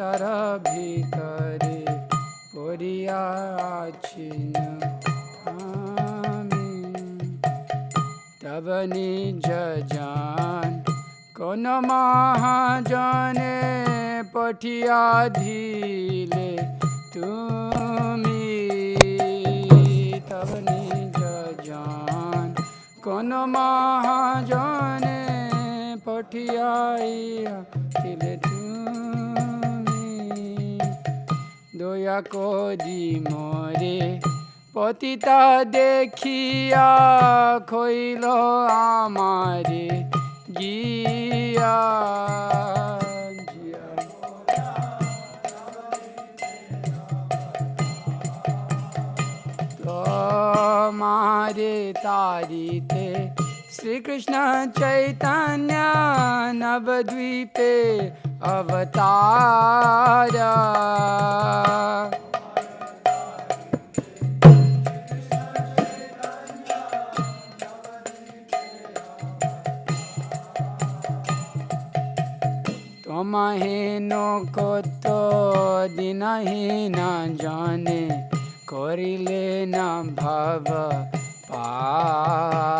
সংসার ভিতরে পড়িয়া আছি আমি। তব নিজ জান কোন মহাজনে পঠিয়া দিলে তুমি। তব নিজ জান কোন মহাজনে পঠিয়াইয়া দিলে তুমি। দয়া করি মোরে পতিতা দেখিয়া খইল আমারে গিয়া। তোমারে তারিতে শ্রীকৃষ্ণ চৈতন্য নবদ্বীপে অবতারা। তোমাহেন কত দিনহীন জানে করিলে না ভাব পার।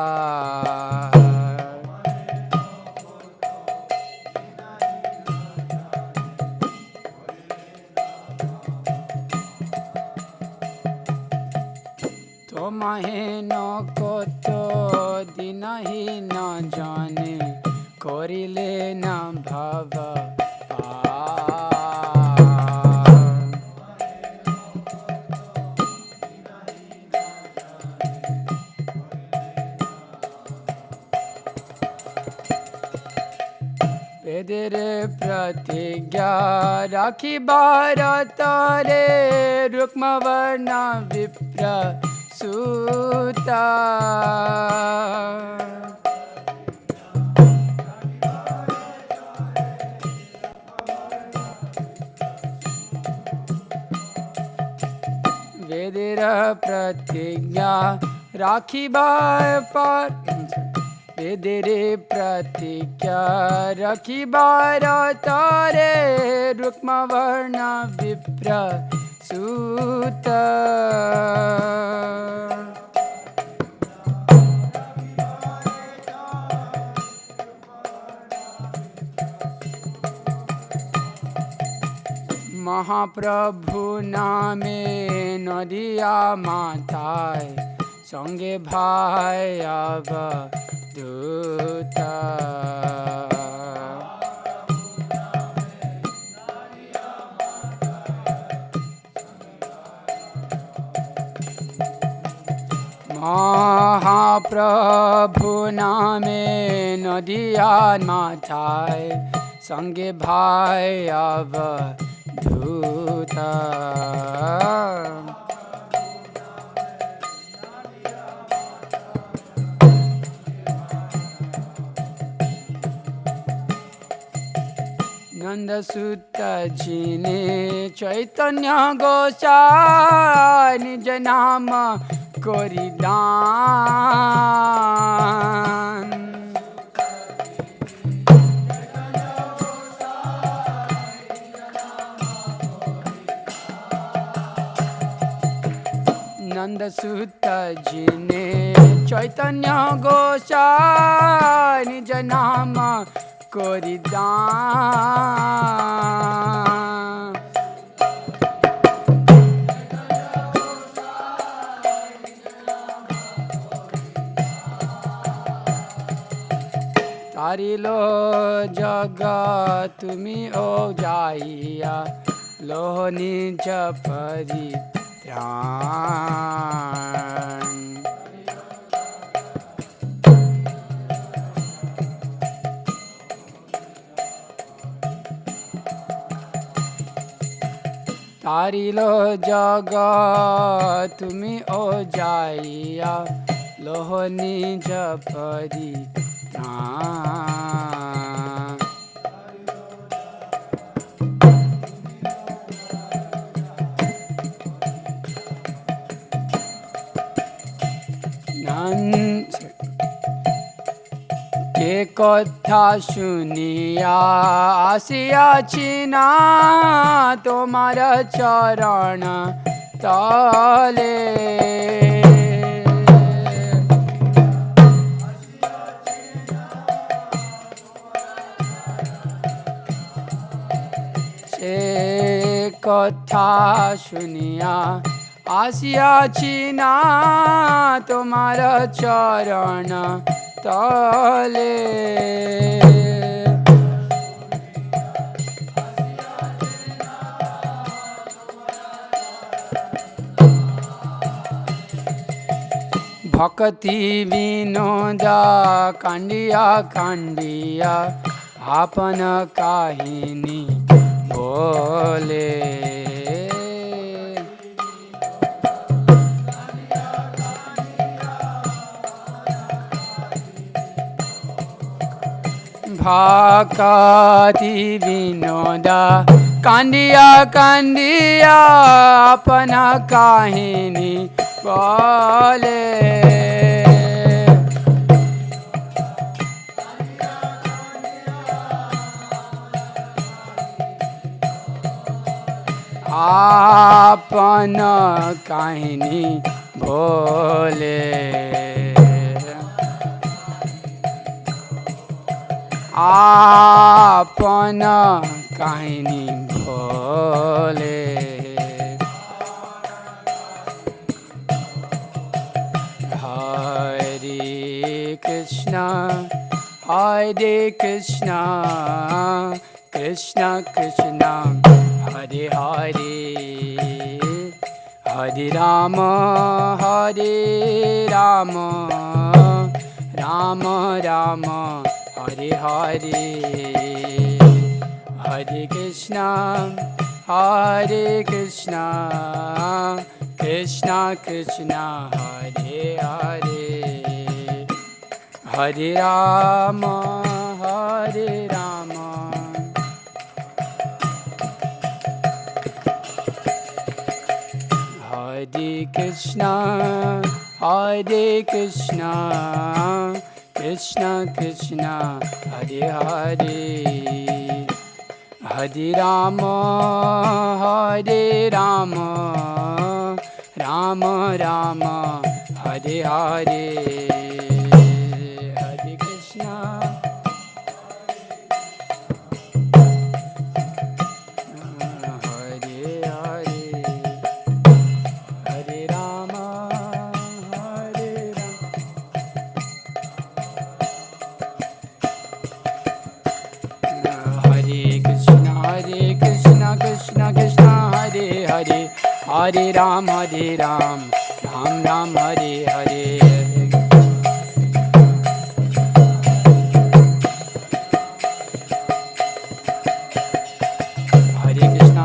তোমাহেন কত দিনহীন জানে করিলে না ভাব বেদের প্রতিজ্ঞা রাখিবার তরে রুক্মবর্ণ বিপ্র সুতা। বেদের প্রতিজ্ঞা রাখিবার পর বেদের প্রতিজ্ঞা রাখিবার তরে রুক্মবর্ণ বিপ্র সুত। মহাপ্রভু নামে নদিয়া মাথায় সঙ্গে ভাই অবধূতা। মহাপ্রভু নামে নদিয়া মাথায় সঙ্গে ভাই অবধূতা। नंदसुत जिने चैतन्य गोसाई निज नाम करि दान। नंदसुत जिने चैतन्य गोसाई निज नाम करि दान। तारिलो जगत तुमी ओ जाइया लोह निज परित्राण। तारिलो जगत तुमी ओ जाइया लोह निज परित्राण। কে কথা শুনিয়া আসিয়াছি না তোমার চরণ তলে। সে কথা শুনিয়া আসিয়াছি না তোমার চরণ তলে। ভক্তি বিনোদা কান্ডিয়া কান্ডিয়া আপন কাহিনী বলে। ভক্তি বিনোদা কান্দিয়া কান্দিয়া আপন কাহিনী বলে। আপন কাহিনী বলে। আপন কাহিনী বলে। হরে কৃষ্ণ হরে কৃষ্ণ কৃষ্ণ কৃষ্ণ হরে হরে হরে রাম হরে রাম রাম রাম হরে হরে। হরে কৃষ্ণ কৃষ্ণ কৃষ্ণ হরে হরে হরে রাম হরে Ram. Hare Krishna, Krishna Krishna, Hare Hare, Hare Rama, Rama Rama, Hare Hare, Hare Krishna. Hare Ram, Ram Ram, Hare Hare.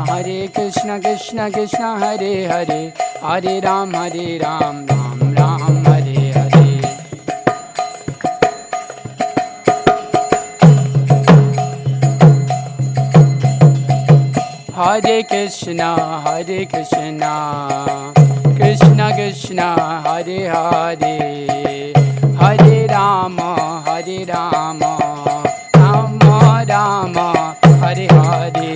Hare Krishna, Krishna Krishna, Hare Hare. Hare Ram, Ram Ram, Hare Hare. Hare Krishna, Krishna Krishna, Hare Hare. Hare Rama, Rama Rama, Hare Hare.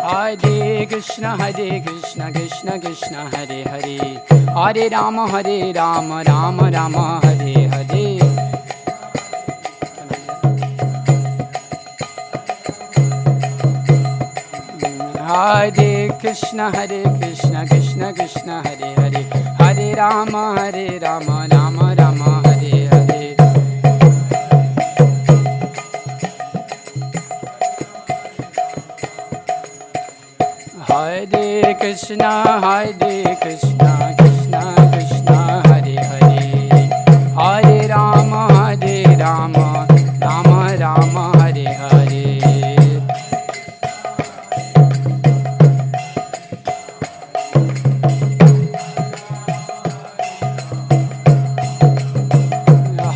Hare Krishna. Hare Krishna, Krishna Krishna, Hare Hare. Hare Rama, Rama Rama, Hare Hare. Hare Krishna, Krishna Krishna, Hare Hare. Hare Rama, Rama Rama, Hare Hare. Hare Krishna, Krishna Krishna, Hare Hare. Hare Rama, Rama Rama, Hare Hare.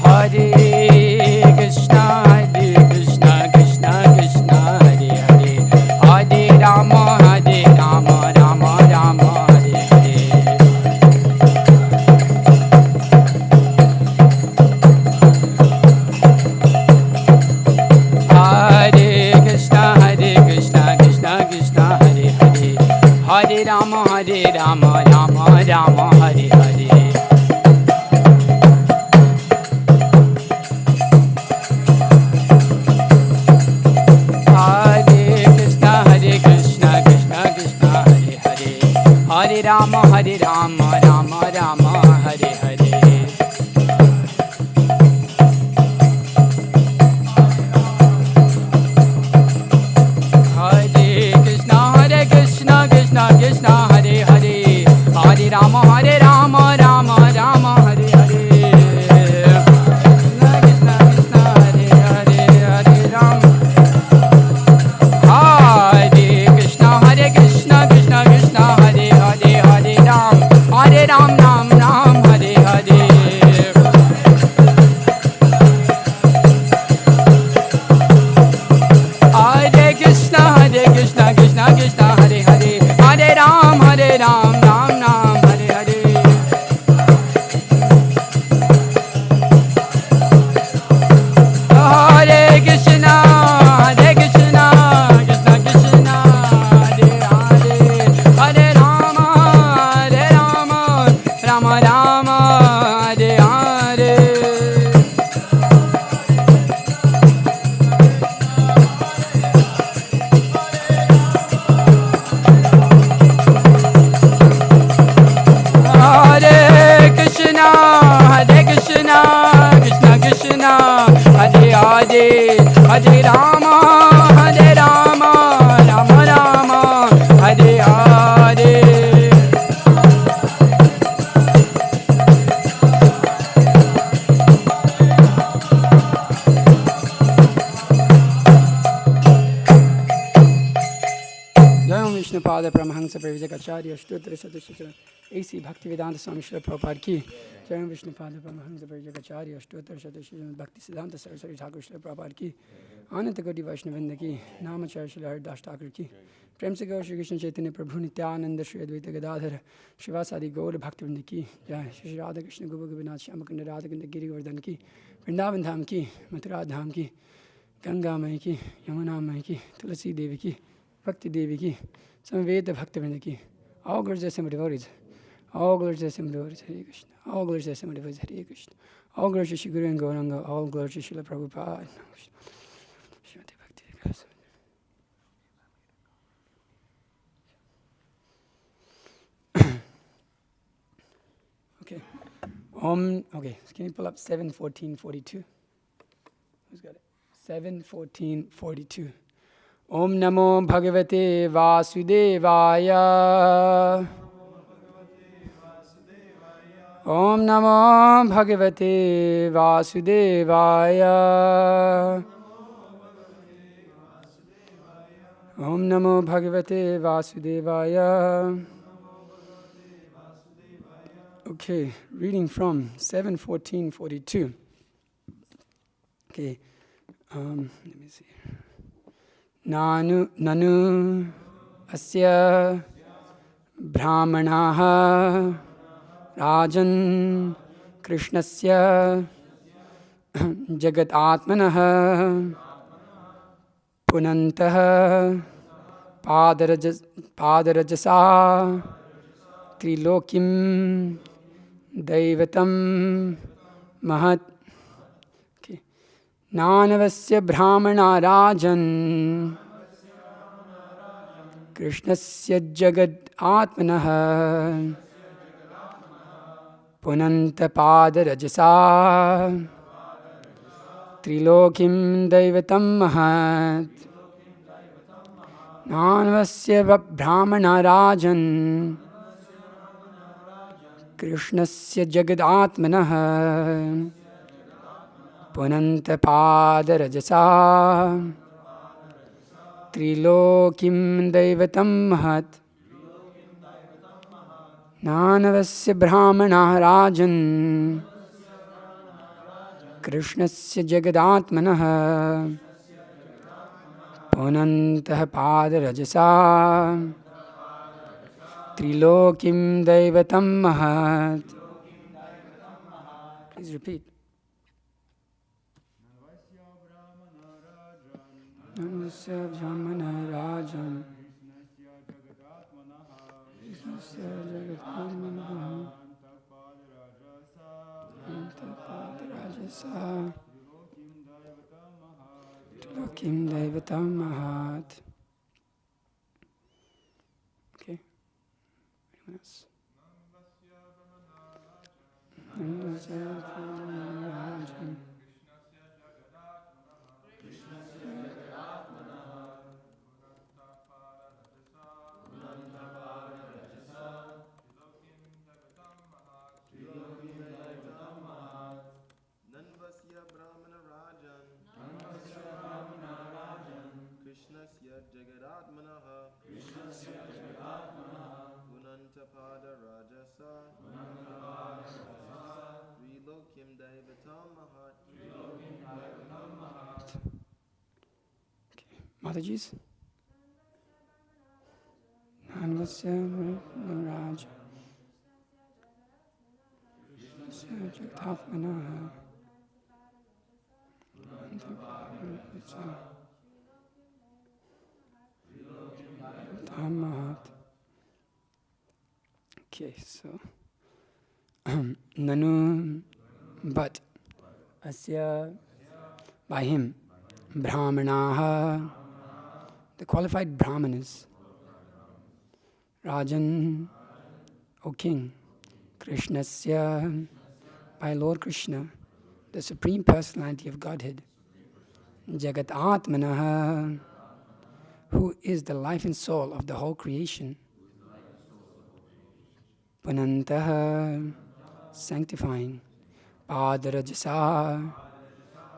Hare Krishna, Hare Rama, Rama Rama, Hare Hare. Hare Krishna, Krishna Krishna, Hare Hare. Hare Rama, Rama Rama, Hare Hare. Krishna Krishna, Hare Hare, Hare Rama. Hare Krishna, Krishna Krishna, Hare Hare, Hare Ram, Ram Ram, Hare Hare. Hare Krishna, Krishna Krishna, Hare Hare, Hare Ram, Ram Ram, Hare Hare. Hare Krishna, Krishna Krishna, Hare Hare, Hare Rama, Rama Rama, Hare Hare. Hare Krishna, Krishna Krishna, Hare Hare, Hare Rama, Rama Rama, Hare Hare. Jai Om Vishnupada Paramahansa Parivijayacharya Ashtottara Shatakrishna A.C. Bhaktivedanta Swami Srila Prabhupada ki. Jai Om Vishnupada Paramahansa Parivijayacharya Ashtottara Shatakrishna Bhakti Siddhanta Saraswati Thakur Srila Prabhupada ki. Ananta Koti Vaishnavinda ki. Namacharya Srila Haridas Thakur ki. Prem Se Gaur Shri Krishna Chaitanya Prabhu Nityananda Shri Advaita Gadadhara Shivasadi Gaur Bhaktivinda ki. Jai Shri Radha Krishna Gopa Gopinath Shyamakunda Radha Kunda Giri Govardhan ki. Vrindavan Dham ki. Mathura Dham ki. Ganga Mai ki. Yamuna Mai ki. Tulasi Devi ki. Bhakti Devi ki, Samveda Bhaktivinoda ki, all glories to the devotees, all glories to the devotees, Hare Krishna, all glories to the devotees, Hare Krishna, all glories to Shri Guru and Gauranga, all glories to Srila Prabhupada. Okay, okay, can you pull up 7:14:42? Who's got it? 7:14:42. Om Namo Bhagavate Vasudevaya. Om Namo Bhagavate Vasudevaya. Om Namo Bhagavate Vasudevaya. Okay, reading from 7:14:42. Okay, let me see. Nanu asya brahmanaha rajan krishnasya jagat atmanaha punantaha padarajasa trilokim daivatam mahat. Nanavasya brahmana rajan krishnasya jagad atmanaha punanta padarajasa trilokim daivatam mahat. Nanavasya brahmana rajan krishnasya jagad atmanaha punanta padarajasa trilokim daivatam mahat. Nanavasya brahmana rajan krishnasya jagadatmanaha punanta padarajasa trilokim daivatam mahat. Please repeat. Nanavasya brahmana rajan krishnasya jagadatmanaha punanta padarajasa trilokim daivatam mahat. Okay. Anyone else? Nanvasya Brahmana Rajan Krishnasya Jagadatmanaha Gunantapada Rajasa Trilokyam Daivatam Mahat. Mataji's. Nanvasya Raj Jagadatmanaha Mahat. Okay, so Nanu, but Asya, by him, Brahmanaha, the qualified Brahmanas, Rajan, O king, Krishnasya, by Lord Krishna, the Supreme Personality of Godhead, Jagat Atmanaha, who is the life and soul of the whole creation, Panantaha, sanctifying, Padarajasa,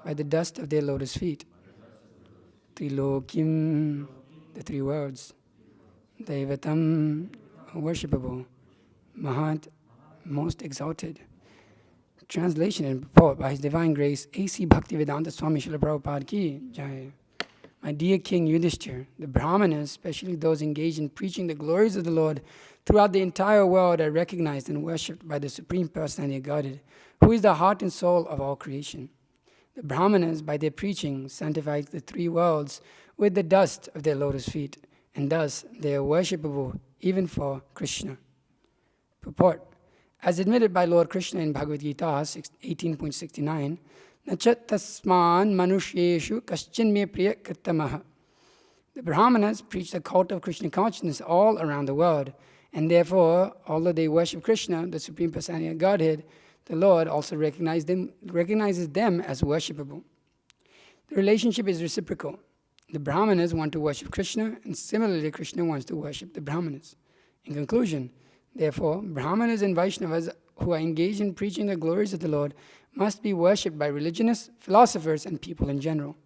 by the dust of their lotus feet, Trilokim, the three words, Daivatam, worshipable, Mahat, most exalted. Translation and purport by His Divine Grace, A.C. Bhaktivedanta Swami Srila Prabhupada Ki Jai. My dear King Yudhishthir, the Brahmanas, especially those engaged in preaching the glories of the Lord throughout the entire world, are recognized and worshipped by the Supreme Personality of Godhead, who is the heart and soul of all creation. The Brahmanas, by their preaching, sanctify the three worlds with the dust of their lotus feet, and thus they are worshipable even for Krishna. Purport. As admitted by Lord Krishna in Bhagavad Gita 18.69, Nachat tasman manushyeshu kaschin me priya krittamaha. The Brahmanas preach the cult of Krishna consciousness all around the world, and therefore, although they worship Krishna, the Supreme Personality of Godhead, the Lord also recognizes them as worshipable. The relationship is reciprocal. The Brahmanas want to worship Krishna, and similarly, Krishna wants to worship the Brahmanas. In conclusion, therefore, Brahmanas and Vaishnavas who are engaged in preaching the glories of the Lord must be worshipped by religionists, philosophers, and people in general.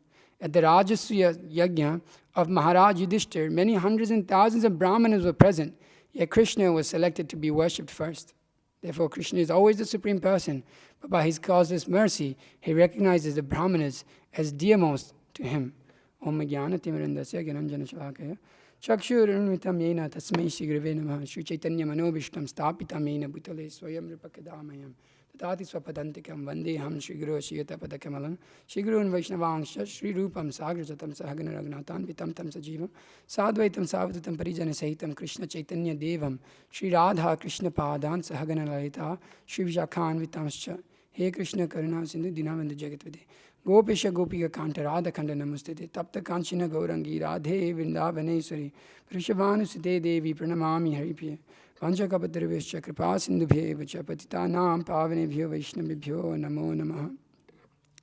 At the Rajasuya Yajna of Maharaj Yudhishthir, many hundreds and thousands of Brahmanas were present, yet Krishna was selected to be worshipped first. Therefore, Krishna is always the Supreme Person, but by His causeless mercy, He recognizes the Brahmanas as dearmost to Him. Om Jnana Timirandasya Gyananjana Shalakaya Chakshurunvitam Yena Tasmai Shigrave Namaha Sri Chaitanya Manobishtam Stapitam Yena Bhutale Swayam Rupakadamayam Tati Swapadantikam Vandeham Shri Guru Shiyata Padakamalam Shri Guru and Vaishnavangsha Shri Rupam Sagrajatam Sahagana Ragnatan Vitam Tam Sajivam Sadvaitam Savatatam Parijana Sahitam Krishna Chaitanya Devam Shri Radha Krishna Padan Sahagana Lalita Shri Visakhan Vitamscha He Krishna Karuna Sindhu Dinavandhu Jagatvide Gopisha Gopika Kanta Radha Kanda Namustite Tapta Kanchina Gaurangi Radhe Vrindavaneshwari Prishabhanusite Devi Pranamami Haripriya Panchakapatarvishya Kripa Sindhubhye Vacha Patitanam Pavanebhyo Vaishnavibhyo Namo Namaha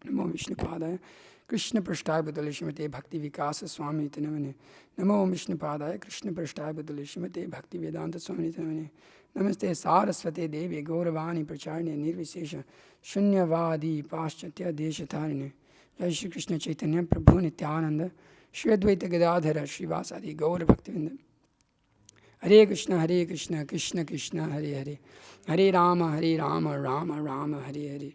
Namo Vishnupadaya Krishna Prashtaya Bhutale Srimate Bhakti Vikasa Swami Tinamane Namo Vishnupadaya Krishna Prashtaya Bhutale Srimate Bhakti Vedanta Swami Tinamane Namaste Saraswate Devi Gauravani Pracharne Nirvisesha Shunyavadi Paschatya Deshatharine Jai Shri Krishna Chaitanya Prabhu Nityananda Shri Advaita Gadadhara Srivasadi Gaura Bhaktivinda Hare Krishna, Krishna Krishna, Hare Hare, Hare Rama, Rama Rama, Hare Hare.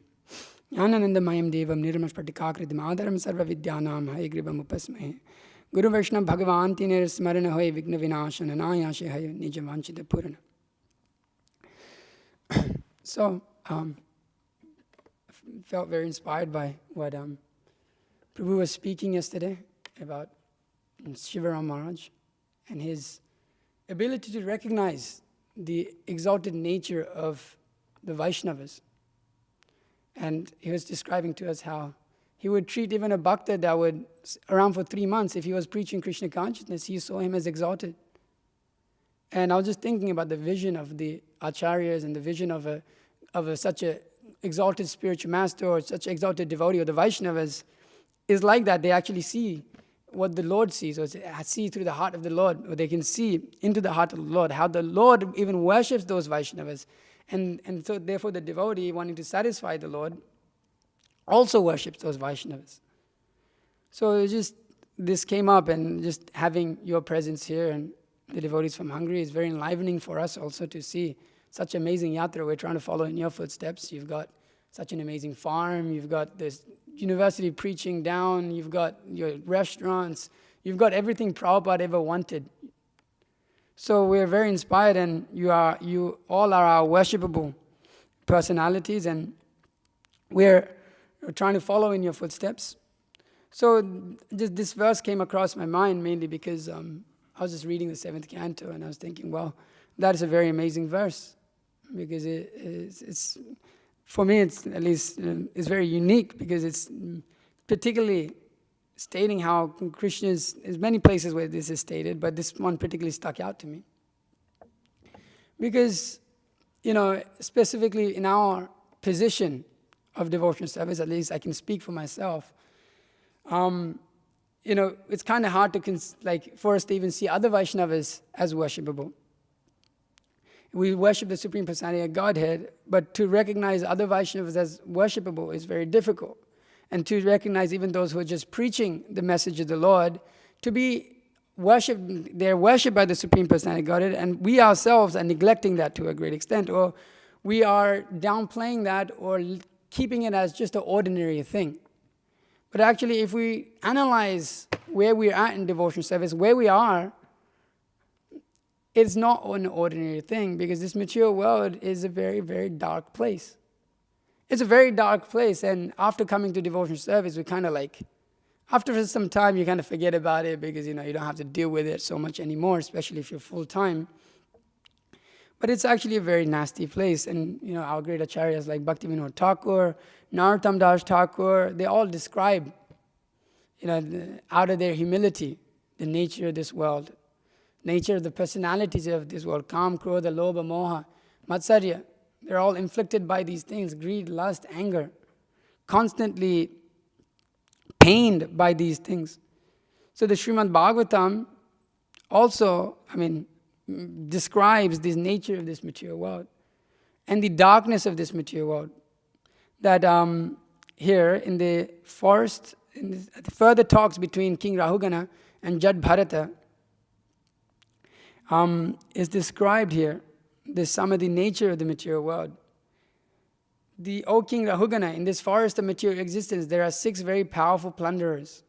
Jnananandamayam Devam Nirmashpatikakritam Adaram Sarva Vidyanam Hayagrivam Upasmahe. Guru Vaishnava Bhagavan Tiner Smarana Hoy Vigna Vinashana Nayashe Hay Nijavanchita Purana. So, I felt very inspired by what Prabhu was speaking yesterday about Shivaram Maharaj and his ability to recognize the exalted nature of the Vaishnavas. And he was describing to us how he would treat even a bhakta that would around for 3 months. If he was preaching Krishna consciousness, he saw him as exalted. And I was just thinking about the vision of the acharyas and the vision of such a exalted spiritual master or such exalted devotee or the Vaishnavas is like that. They actually see what the Lord sees, or see through the heart of the Lord, or they can see into the heart of the Lord, how the Lord even worships those Vaishnavas. And so therefore the devotee, wanting to satisfy the Lord, also worships those Vaishnavas. So it just, this came up, and just having your presence here and the devotees from Hungary is very enlivening for us also to see such amazing yatra. We're trying to follow in your footsteps. You've got such an amazing farm, you've got this university preaching down, you've got your restaurants, you've got everything Prabhupada ever wanted. So we're very inspired, and you all are our worshipable personalities, and we're trying to follow in your footsteps. So this verse came across my mind mainly because I was just reading the 7th canto, and I was thinking, well, that is a very amazing verse, because it's for me, it's at least it's very unique, because it's particularly stating how Krishna's, there's many places where this is stated, but this one particularly stuck out to me. Because, specifically in our position of devotional service, at least I can speak for myself, it's kind of hard to, for us to even see other Vaishnavas as worshipable. We worship the Supreme Personality of Godhead, but to recognize other Vaishnavas as worshipable is very difficult. And to recognize even those who are just preaching the message of the Lord, to be worshipped, they're worshipped by the Supreme Personality of Godhead, and we ourselves are neglecting that to a great extent, or we are downplaying that, or keeping it as just an ordinary thing. But actually, if we analyze where we're at in devotional service, where we are, it's not an ordinary thing, because this material world is a very, very dark place. It's a very dark place, and after coming to devotional service, we kind of after some time, you kind of forget about it, because, you don't have to deal with it so much anymore, especially if you're full-time. But it's actually a very nasty place, and, our great acharyas like Bhaktivinoda Thakur, Narottam Das Thakur, they all describe, out of their humility, the nature of this world, nature of the personalities of this world, Kam, Krodha, Lobha, Moha, Matsarya. They're all inflicted by these things, greed, lust, anger, constantly pained by these things. So the Srimad Bhagavatam also, describes this nature of this material world and the darkness of this material world. That here in the forest, in the further talks between King Rahugana and Jad Bharata, is described here, some of the nature of the material world. O King Rahugana, in this forest of material existence, there are 6 very powerful plunderers.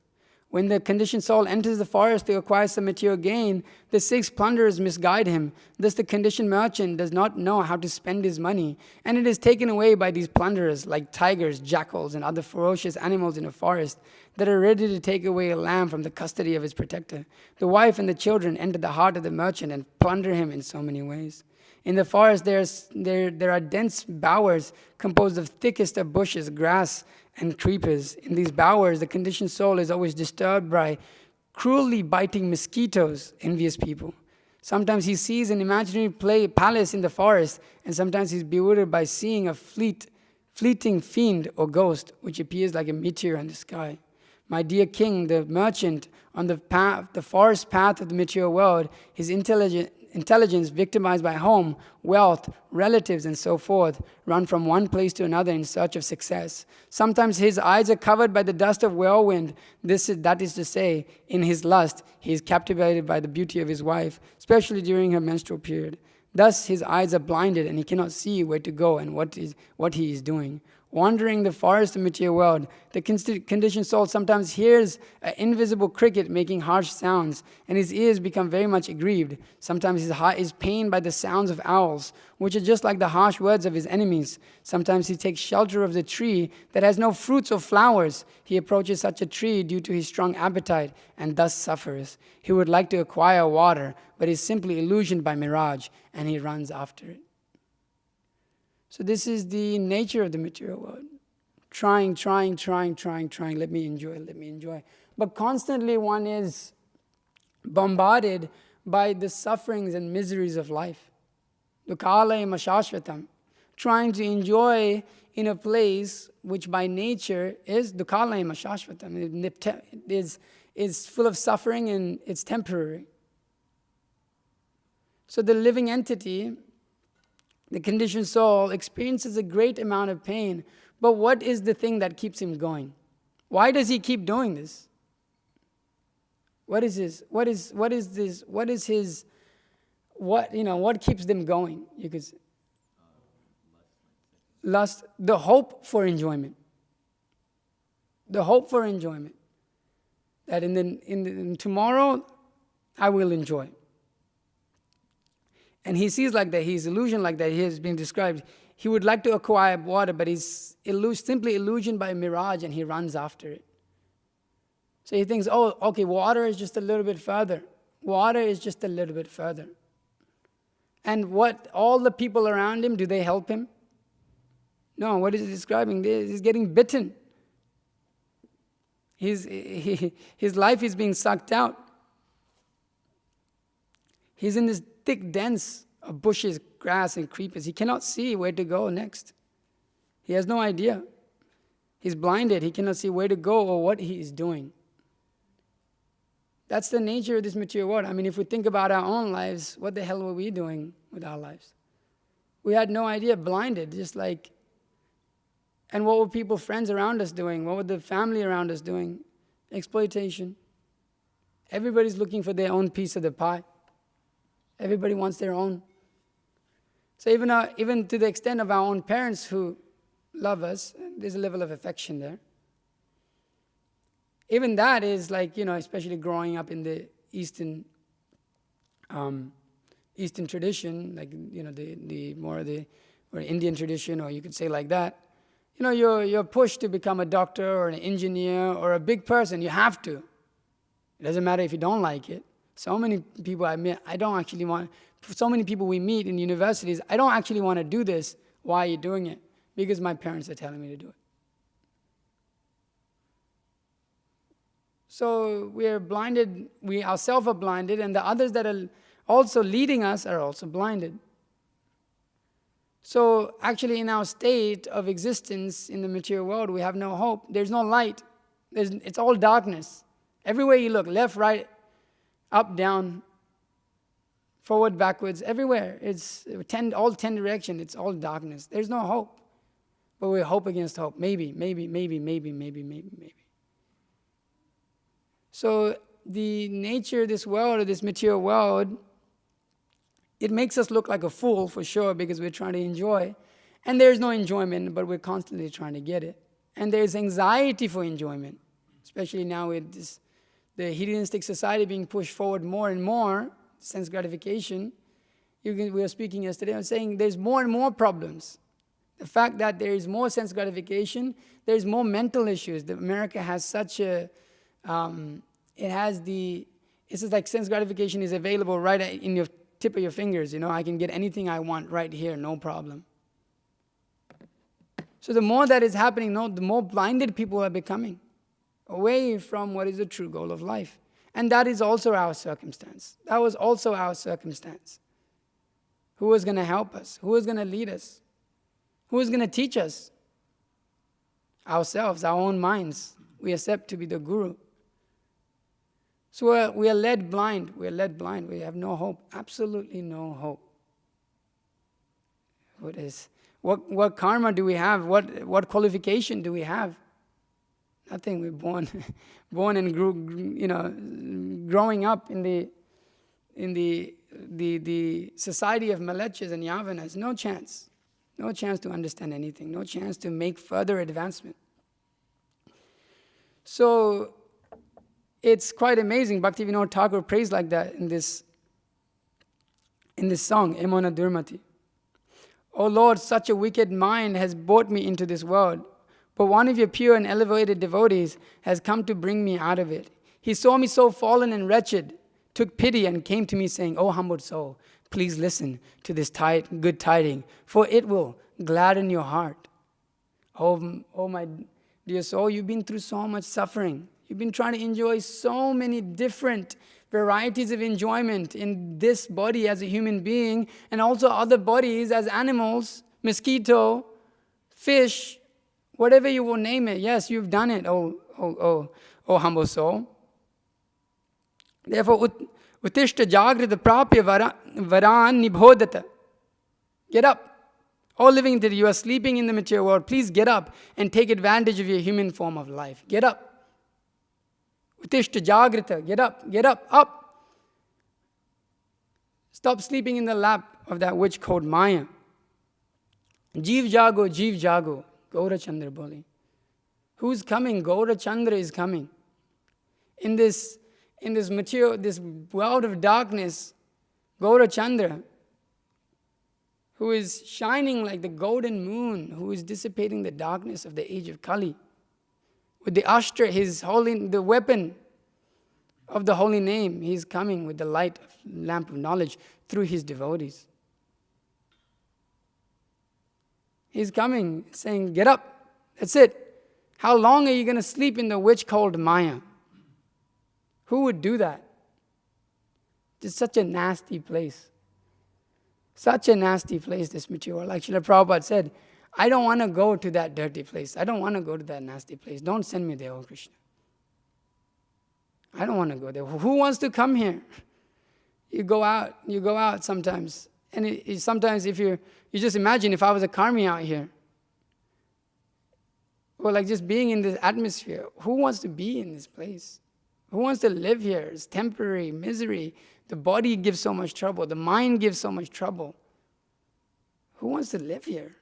When the conditioned soul enters the forest to acquire some material gain, the 6 plunderers misguide him. Thus the conditioned merchant does not know how to spend his money, and it is taken away by these plunderers, like tigers, jackals, and other ferocious animals in a forest that are ready to take away a lamb from the custody of his protector. The wife and the children enter the heart of the merchant and plunder him in so many ways. In the forest there are dense bowers composed of thickest of bushes, grass, and creepers. In these bowers, the conditioned soul is always disturbed by cruelly biting mosquitoes, envious people. Sometimes he sees an imaginary palace in the forest, and sometimes he's bewildered by seeing a fleeting fiend or ghost, which appears like a meteor in the sky. My dear king, the merchant, on the forest path of the material world, his intelligence victimized by home, wealth, relatives, and so forth, run from one place to another in search of success. Sometimes his eyes are covered by the dust of whirlwind. That is to say, in his lust, he is captivated by the beauty of his wife, especially during her menstrual period. Thus his eyes are blinded, and he cannot see where to go and what he is doing. Wandering the forest of material world, the conditioned soul sometimes hears an invisible cricket making harsh sounds, and his ears become very much aggrieved. Sometimes his heart is pained by the sounds of owls, which are just like the harsh words of his enemies. Sometimes he takes shelter of the tree that has no fruits or flowers. He approaches such a tree due to his strong appetite, and thus suffers. He would like to acquire water, but is simply illusioned by mirage, and he runs after it. So this is the nature of the material world. Trying, let me enjoy. But constantly one is bombarded by the sufferings and miseries of life. Dukhalayam ashashvatam. Trying to enjoy in a place which by nature is dukhalayam ashashvatam, is full of suffering and it's temporary. So the living entity, the conditioned soul, experiences a great amount of pain, but what is the thing that keeps him going? Why does he keep doing this? What is his, what keeps them going? You could say. Lust, the hope for enjoyment. The hope for enjoyment. That in tomorrow, I will enjoy. And he sees like that, he's illusioned like that, he has been described. He would like to acquire water, but he's simply illusioned by a mirage and he runs after it. So he thinks, oh, okay, water is just a little bit further. Water is just a little bit further. And what, all the people around him, do they help him? No, what is he describing? He's getting bitten. His life is being sucked out. He's in this thick dens of bushes, grass, and creepers. He cannot see where to go next. He has no idea. He's blinded. He cannot see where to go or what he is doing. That's the nature of this material world. I mean, if we think about our own lives, what the hell were we doing with our lives? We had no idea, blinded, just like. And what were friends around us doing? What were the family around us doing? Exploitation. Everybody's looking for their own piece of the pie. Everybody wants their own. So even to the extent of our own parents who love us, there's a level of affection there. Even that is like, especially growing up in the Eastern tradition, like, the more the or Indian tradition, or you could say like that. You're pushed to become a doctor or an engineer or a big person. You have to. It doesn't matter if you don't like it. So many people so many people we meet in universities, I don't actually want to do this. Why are you doing it? Because my parents are telling me to do it. So we are blinded, we ourselves are blinded, and the others that are also leading us are also blinded. So actually in our state of existence in the material world, we have no hope. There's no light. It's all darkness. Everywhere you look, left, right, up, down, forward, backwards, everywhere. It's all 10 directions. It's all darkness. There's no hope. But we hope against hope. Maybe. So the nature of this world, or this material world, it makes us look like a fool for sure because we're trying to enjoy. And there's no enjoyment, but we're constantly trying to get it. And there's anxiety for enjoyment, especially now with the hedonistic society being pushed forward more and more, sense gratification. We were speaking yesterday, I was saying there's more and more problems. The fact that there is more sense gratification, there's more mental issues. America has such a, it's just like sense gratification is available right in your tip of your fingers. I can get anything I want right here, no problem. So the more that is happening, the more blinded people are becoming away from what is the true goal of life. And that is also our circumstance. That was also our circumstance. Who was going to help us? Who was going to lead us? Who was going to teach us? Ourselves, our own minds. We accept to be the guru. So we are led blind. We are led blind. We have no hope. Absolutely no hope. What karma do we have? What qualification do we have? Nothing. We're born and growing up in the society of malechas and yavanas. No chance. No chance to understand anything. No chance to make further advancement. So it's quite amazing. Bhaktivinoda Thakur prays like that in this song, Emona Durmati. O Lord, such a wicked mind has brought me into this world, but one of your pure and elevated devotees has come to bring me out of it. He saw me so fallen and wretched, took pity and came to me saying, O humbled soul, please listen to this good tiding, for it will gladden your heart. Oh my dear soul, you've been through so much suffering. You've been trying to enjoy so many different varieties of enjoyment in this body as a human being and also other bodies as animals, mosquito, fish, whatever you will name it. Yes, you've done it, oh humble soul. Therefore, Utishta Jagrita Prapya Varan Nibhodata. Get up. All living entity, you are sleeping in the material world. Please get up and take advantage of your human form of life. Get up. Utishta Jagrita. Get up, up. Stop sleeping in the lap of that witch called Maya. Jeev Jago, Gaura Chandra Boli. Who's coming? Gaura Chandra is coming. In this material, this world of darkness, Gaura Chandra, who is shining like the golden moon, who is dissipating the darkness of the age of Kali. With the Ashtra, the weapon of the holy name, he is coming with the light of lamp of knowledge through his devotees. He's coming, saying, get up. That's it. How long are you going to sleep in the witch called Maya? Who would do that? It's such a nasty place. Such a nasty place, this material. Like Srila Prabhupada said, I don't want to go to that dirty place. I don't want to go to that nasty place. Don't send me there, oh Krishna. I don't want to go there. Who wants to come here? You go out sometimes. And sometimes if you just imagine if I was a karmi out here, or like just being in this atmosphere, who wants to be in this place? Who wants to live here? It's temporary, misery. The body gives so much trouble. The mind gives so much trouble. Who wants to live here?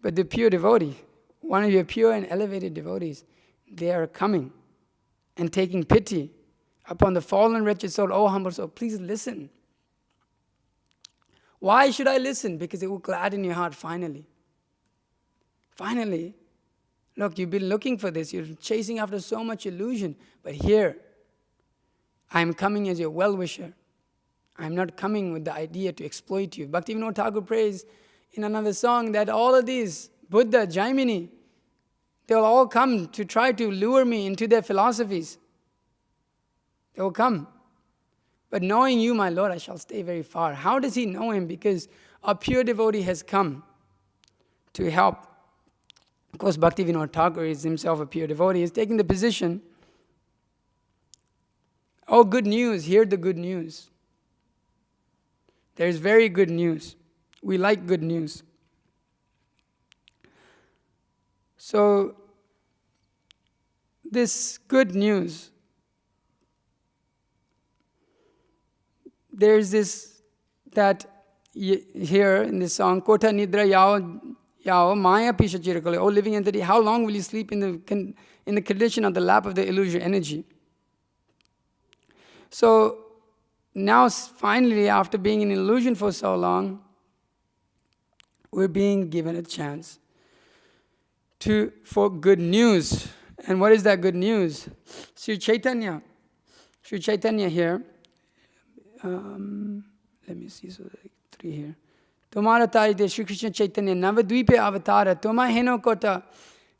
But the pure devotee, one of your pure and elevated devotees, they are coming and taking pity upon the fallen wretched soul. Oh, humble soul, please listen. Why should I listen? Because it will gladden your heart finally. Finally. Look, you've been looking for this. You're chasing after so much illusion. But here, I'm coming as your well-wisher. I'm not coming with the idea to exploit you. Bhaktivinoda Thakur prays in another song that all of these, Buddha, Jaimini, they'll all come to try to lure me into their philosophies. They will come. But knowing you, my Lord, I shall stay very far. How does he know him? Because a pure devotee has come to help. Of course, Bhaktivinoda Thakur is himself a pure devotee. He is taking the position, oh, good news, hear the good news. There's very good news. We like good news. So, this good news, there's this, that here in this song, Kota Nidra Yao Maya Pisha Chirakale, oh living entity, how long will you sleep in the condition of the lap of the illusion energy? So now finally, after being in illusion for so long, we're being given a chance for good news. And what is that good news? Sri Chaitanya here, let me see, so like 3 here. Tumhara tarite Shri Krishna Chaitanya Navadvipe avatara Tuma heno kota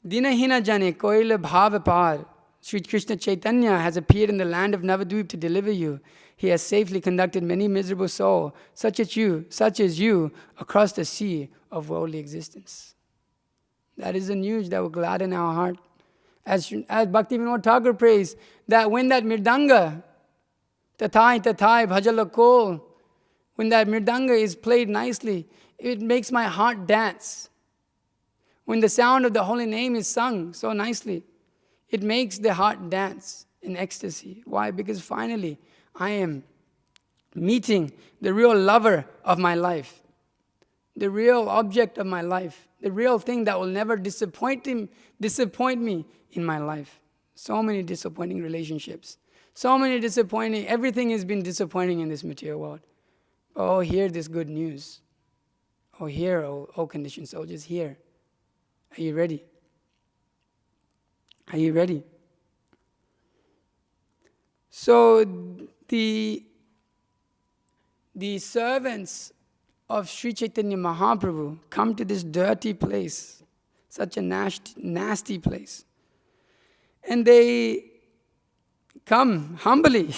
dinahina jane koil bhav par. Sri Krishna Chaitanya has appeared in the land of Navadvip to deliver you. He has safely conducted many miserable souls, such as you, across the sea of worldly existence. That is the news that will gladden our heart. As Bhaktivinoda Thakur prays, that when that mirdanga, tathai bhajalakol, when that mirdanga is played nicely, it makes my heart dance. When the sound of the holy name is sung so nicely, it makes the heart dance in ecstasy. Why? Because finally, I am meeting the real lover of my life, the real object of my life, the real thing that will never disappoint me in my life. So many disappointing relationships, everything has been disappointing in this material world. Oh, hear this good news. Oh, hear, oh conditioned soldiers, hear. Are you ready? Are you ready? So the servants of Sri Chaitanya Mahaprabhu come to this dirty place, such a nasty place. And they come humbly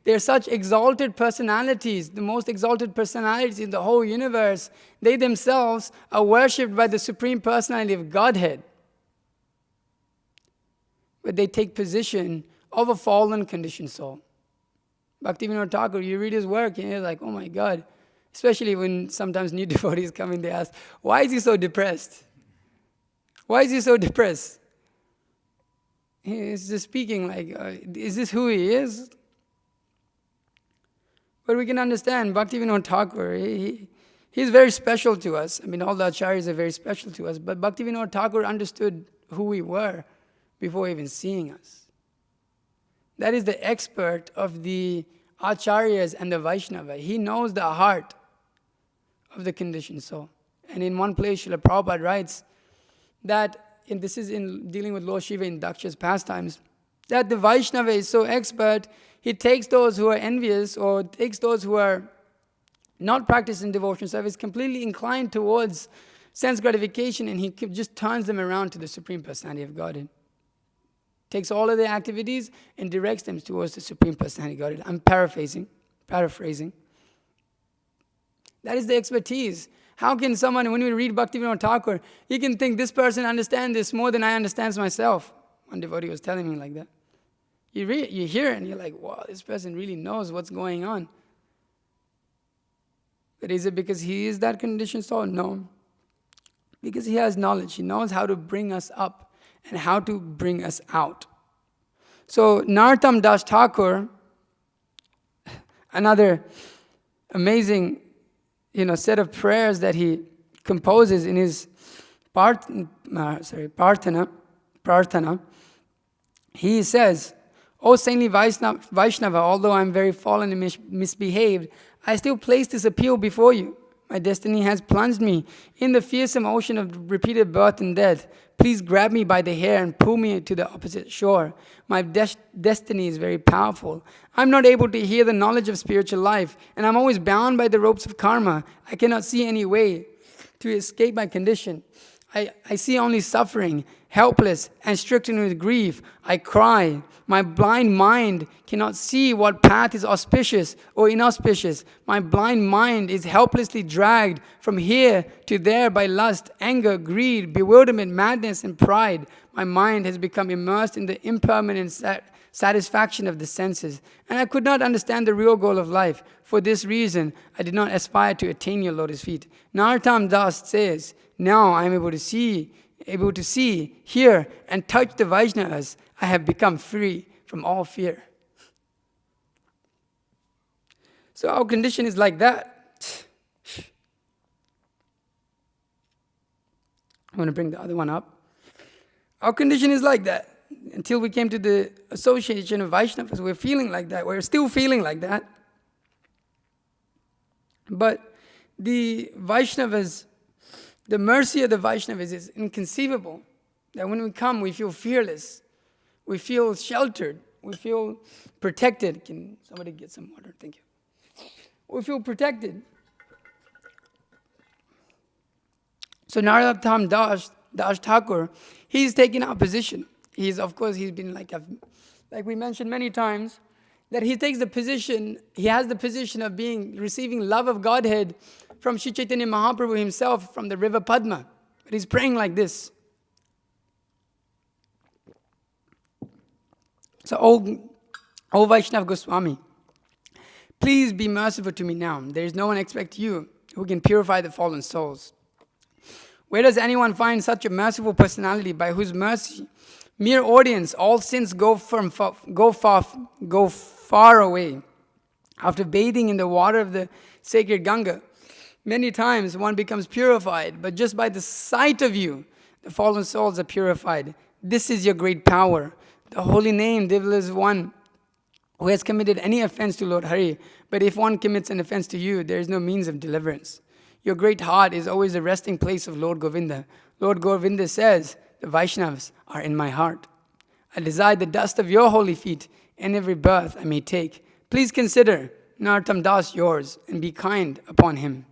They're such exalted personalities, the most exalted personalities in the whole universe. They themselves are worshipped by the Supreme Personality of Godhead. But they take position of a fallen conditioned soul. Bhaktivinoda Thakur, you read his work and you're like, oh my God. Especially when sometimes new devotees come in, they ask, why is he so depressed? Why is he so depressed? He's just speaking like, is this who he is? But we can understand Bhaktivinoda Thakur, he's very special to us. I mean, all the acharyas are very special to us. But Bhaktivinoda Thakur understood who we were before even seeing us. That is the expert of the acharyas and the Vaishnava. He knows the heart of the conditioned soul. And in one place, Srila Prabhupada writes that, and this is in dealing with Lord Shiva in Daksha's pastimes, that the Vaishnava is so expert, he takes those who are envious or takes those who are not practicing devotional service, completely inclined towards sense gratification, and he just turns them around to the Supreme Personality of Godhead. Takes all of their activities and directs them towards the Supreme Personality of Godhead. I'm paraphrasing. That is the expertise. How can someone, when we read Bhaktivinoda Thakur, you can think this person understands this more than I understand myself. One devotee was telling me like that. You hear it and you're like, wow, this person really knows what's going on. But is it because he is that conditioned soul? No. Because he has knowledge. He knows how to bring us up and how to bring us out. So Narottam Das Thakur, another amazing set of prayers that he composes in his Prarthana, he says, O saintly Vaishnava, although I am very fallen and misbehaved, I still place this appeal before you. My destiny has plunged me in the fearsome ocean of repeated birth and death. Please grab me by the hair and pull me to the opposite shore. My destiny is very powerful. I'm not able to hear the knowledge of spiritual life, and I'm always bound by the ropes of karma. I cannot see any way to escape my condition. I see only suffering, helpless and stricken with grief. I cry. My blind mind cannot see what path is auspicious or inauspicious. My blind mind is helplessly dragged from here to there by lust, anger, greed, bewilderment, madness, and pride. My mind has become immersed in the impermanent satisfaction of the senses, and I could not understand the real goal of life. For this reason, I did not aspire to attain your lotus feet. Narottam Das says, now I am able to see, hear, and touch the Vaishnavas. I have become free from all fear. So our condition is like that. I want to bring the other one up. Our condition is like that. Until we came to the association of Vaishnavas, we're feeling like that. We're still feeling like that. But the Vaishnavas, the mercy of the Vaishnavas is inconceivable. That when we come, we feel fearless. We feel sheltered. We feel protected. Can somebody get some water? Thank you. We feel protected. So Narottam Das Thakur, he's taken our position. He's been like we mentioned many times, that he takes the position, he has the position of receiving love of Godhead from Sri Chaitanya Mahaprabhu himself from the river Padma. But he's praying like this. So, O Vaishnav Goswami, please be merciful to me now. There is no one except you who can purify the fallen souls. Where does anyone find such a merciful personality by whose mercy, mere audience, all sins go far away? After bathing in the water of the sacred Ganga, many times one becomes purified, but just by the sight of you, the fallen souls are purified. This is your great power. The holy name delivers one who has committed any offense to Lord Hari, but if one commits an offense to you, there is no means of deliverance. Your great heart is always the resting place of Lord Govinda. Lord Govinda says, the Vaishnavas are in my heart. I desire the dust of your holy feet and every birth I may take. Please consider Narottam Das yours and be kind upon him.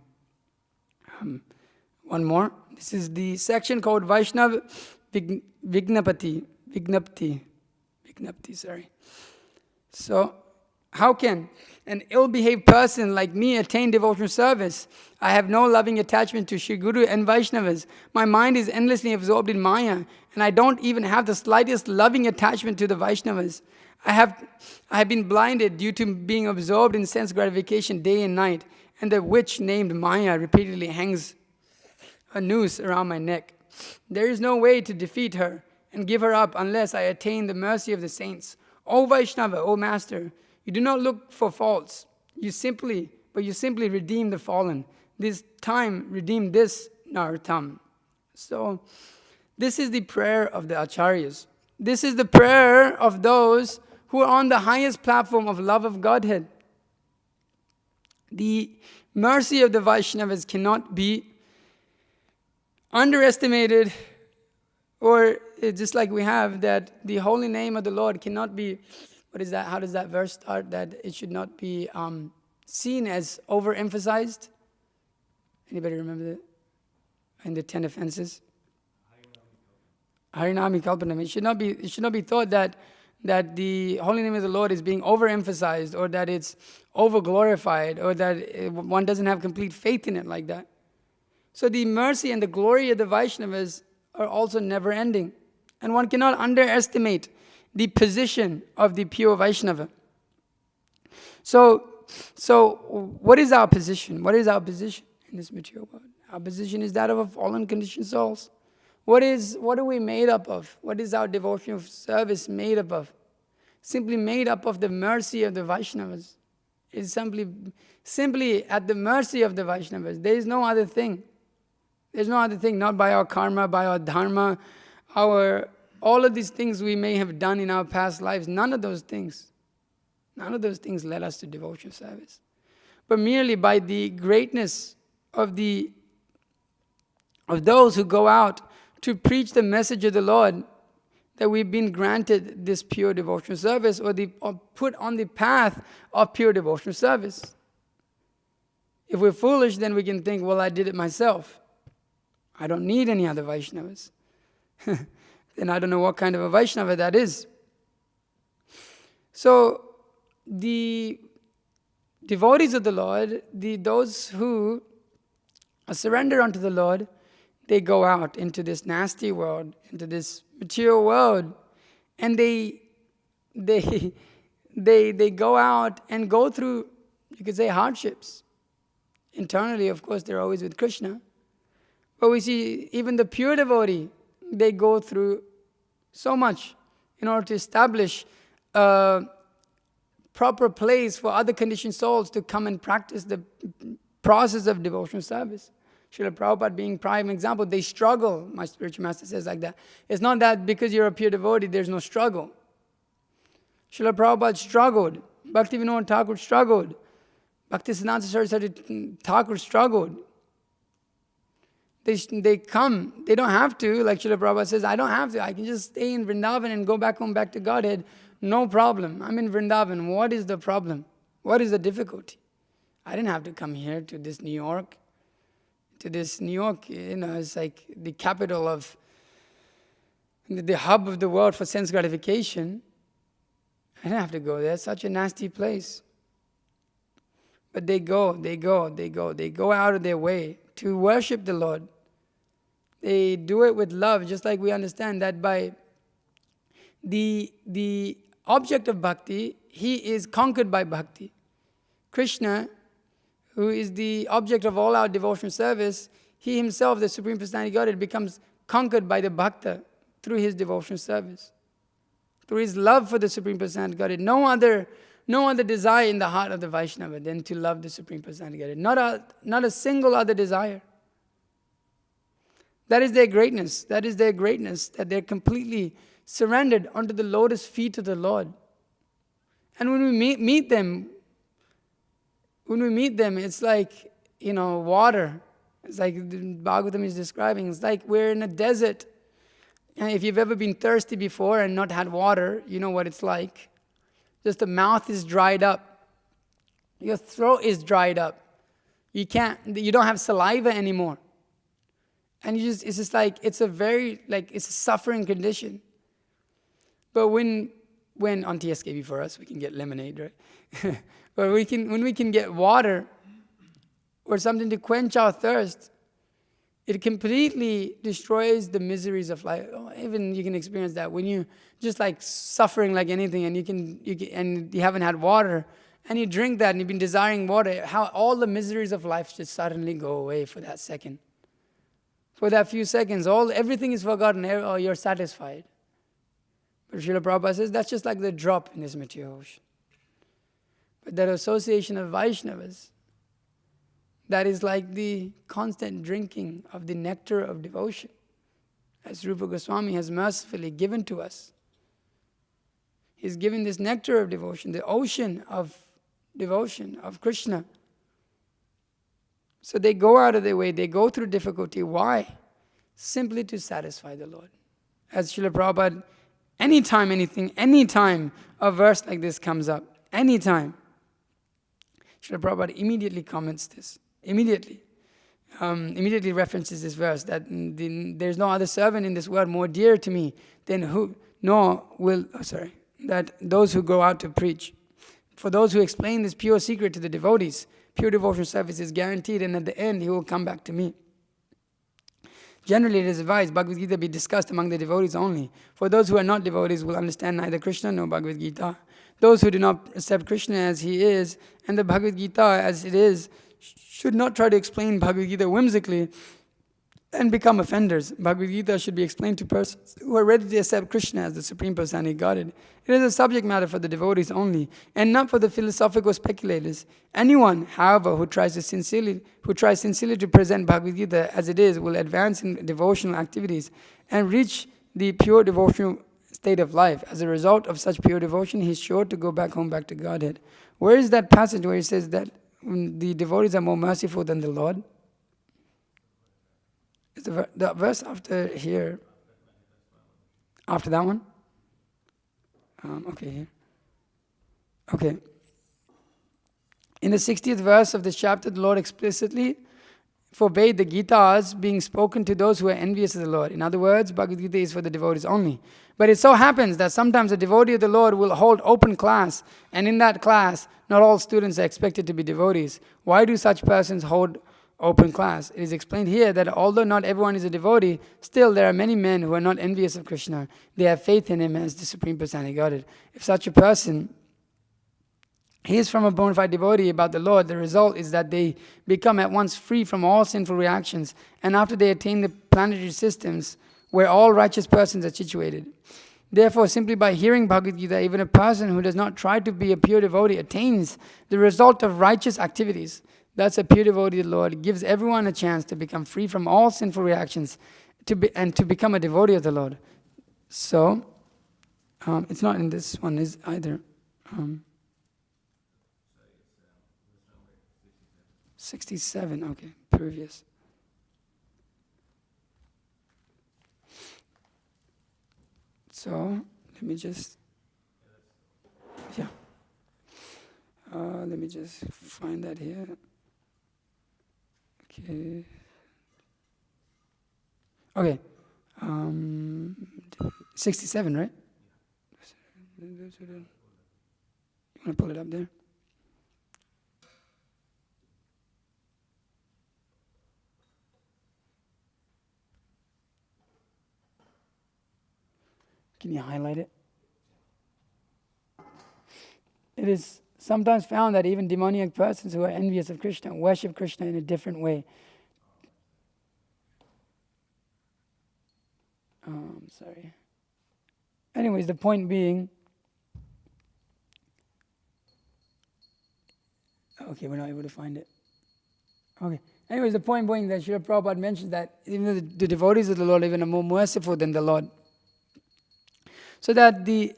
One more. This is the section called Vaishnav Vignapti, sorry. So, How can an ill-behaved person like me attain devotional service? I have no loving attachment to Shri Guru and Vaishnavas. My mind is endlessly absorbed in Maya, and I don't even have the slightest loving attachment to the Vaishnavas. I have been blinded due to being absorbed in sense gratification day and night, and the witch named Maya repeatedly hangs a noose around my neck. There is no way to defeat her and give her up unless I attain the mercy of the saints. O Vaishnava, O Master, you do not look for faults. You simply redeem the fallen. This time, redeem this Narottam. So, this is the prayer of the Acharyas. This is the prayer of those who are on the highest platform of love of Godhead. The mercy of the Vaishnavas cannot be underestimated, or just like we have that the holy name of the Lord cannot be, what is that? How does that verse start? That it should not be seen as overemphasized. Anybody remember that? In the 10 offenses? Harinami Kalpanam. It should not be thought that the holy name of the Lord is being overemphasized, or that it's over-glorified, or that one doesn't have complete faith in it like that. So the mercy and the glory of the Vaishnavas are also never-ending. And one cannot underestimate the position of the pure Vaishnava. So what is our position? What is our position in this material world? Our position is that of a fallen conditioned souls. What are we made up of? What is our devotional service made up of? Simply made up of the mercy of the Vaishnavas. It's simply at the mercy of the Vaishnavas. There is no other thing. There's no other thing, not by our karma, by our dharma, all of these things we may have done in our past lives. None of those things led us to devotional service. But merely by the greatness of those who go out to preach the message of the Lord, that we've been granted this pure devotional service, or put on the path of pure devotional service. If we're foolish, then we can think, well, I did it myself. I don't need any other Vaishnavas. Then I don't know what kind of a Vaishnava that is. So, the devotees of the Lord, those who surrender unto the Lord, they go out into this nasty world, into this material world, and they go out and go through, you could say, hardships. Internally, of course, they're always with Krishna. But we see even the pure devotee, they go through so much in order to establish a proper place for other conditioned souls to come and practice the process of devotional service. Srila Prabhupada being prime example, they struggle. My spiritual master says like that. It's not that because you're a pure devotee, there's no struggle. Srila Prabhupada struggled. Bhaktivinoda Thakur struggled. Bhaktisiddhanta Saraswati Thakur struggled. They come, they don't have to, like Srila Prabhupada says, I don't have to. I can just stay in Vrindavan and go back home, back to Godhead. No problem. I'm in Vrindavan. What is the problem? What is the difficulty? I didn't have to come here to this New York. It's like the capital of, the hub of the world for sense gratification. I didn't have to go there. It's such a nasty place. But they go out of their way to worship the Lord. They do it with love, just like we understand that by the object of bhakti, he is conquered by bhakti. Krishna, who is the object of all our devotional service, he himself, the Supreme Personality of Godhead, becomes conquered by the bhakta through his devotional service, through his love for the Supreme Personality of Godhead. No other desire in the heart of the Vaishnava than to love the Supreme Personality of Godhead. Not a single other desire. That is their greatness. That they're completely surrendered unto the lotus feet of the Lord. And when we meet them, it's like, water. It's like Bhagavatam is describing. It's like we're in a desert. And if you've ever been thirsty before and not had water, you know what it's like. Just the mouth is dried up. Your throat is dried up. You don't have saliva anymore. And it's just like, it's a suffering condition. But when when on TSKB for us, we can get lemonade, right? But when we can get water or something to quench our thirst, it completely destroys the miseries of life. Even you can experience that when you just like suffering like anything, and you haven't had water, and you drink that, and you've been desiring water. How all the miseries of life just suddenly go away for that second. For that few seconds, everything is forgotten. You're satisfied. But Srila Prabhupada says that's just like the drop in this material ocean. But that association of Vaishnavas, that is like the constant drinking of the nectar of devotion, as Rupa Goswami has mercifully given to us. He's given this nectar of devotion, the ocean of devotion of Krishna. So they go out of their way, they go through difficulty. Why? Simply to satisfy the Lord. As Srila Prabhupada, anytime a verse like this comes up, anytime, Srila Prabhupada immediately comments this. Immediately references this verse, that there's no other servant in this world more dear to me than that those who go out to preach. For those who explain this pure secret to the devotees, pure devotional service is guaranteed, and at the end he will come back to me. Generally it is advised Bhagavad Gita be discussed among the devotees only. For those who are not devotees will understand neither Krishna nor Bhagavad Gita. Those who do not accept Krishna as he is and the Bhagavad Gita as it is should not try to explain Bhagavad Gita whimsically and become offenders. Bhagavad Gita should be explained to persons who are ready to accept Krishna as the Supreme Personality of Godhead. It is a subject matter for the devotees only, and not for the philosophical speculators. Anyone, however, who tries sincerely to present Bhagavad Gita as it is, will advance in devotional activities and reach the pure devotional state of life. As a result of such pure devotion, he is sure to go back to Godhead. Where is that passage where he says that the devotees are more merciful than the Lord? Is the verse after here? After that one? Okay, here. Okay. In the 60th verse of this chapter, the Lord explicitly forbade the Gitas being spoken to those who are envious of the Lord. In other words, Bhagavad Gita is for the devotees only. But it so happens that sometimes a devotee of the Lord will hold open class, and in that class, not all students are expected to be devotees. Why do such persons hold open class? It is explained here that although not everyone is a devotee, still there are many men who are not envious of Krishna. They have faith in him as the Supreme Personality of Godhead. If such a person he is from a bona fide devotee about the Lord, the result is that they become at once free from all sinful reactions, and after they attain the planetary systems where all righteous persons are situated. Therefore, simply by hearing Bhagavad Gita, even a person who does not try to be a pure devotee attains the result of righteous activities. Thus, a pure devotee of the Lord gives everyone a chance to become free from all sinful reactions and to become a devotee of the Lord. So, it's not in this one is either. 67, okay, previous. So, let me just find that here. Okay. 67, right? You want to pull it up there? Can you highlight it? It is sometimes found that even demoniac persons who are envious of Krishna worship Krishna in a different way. Sorry. Anyways, the point being, okay, we're not able to find it. Okay. Anyways, the point being that Srila Prabhupada mentions that even the devotees of the Lord even are more merciful than the Lord. So that the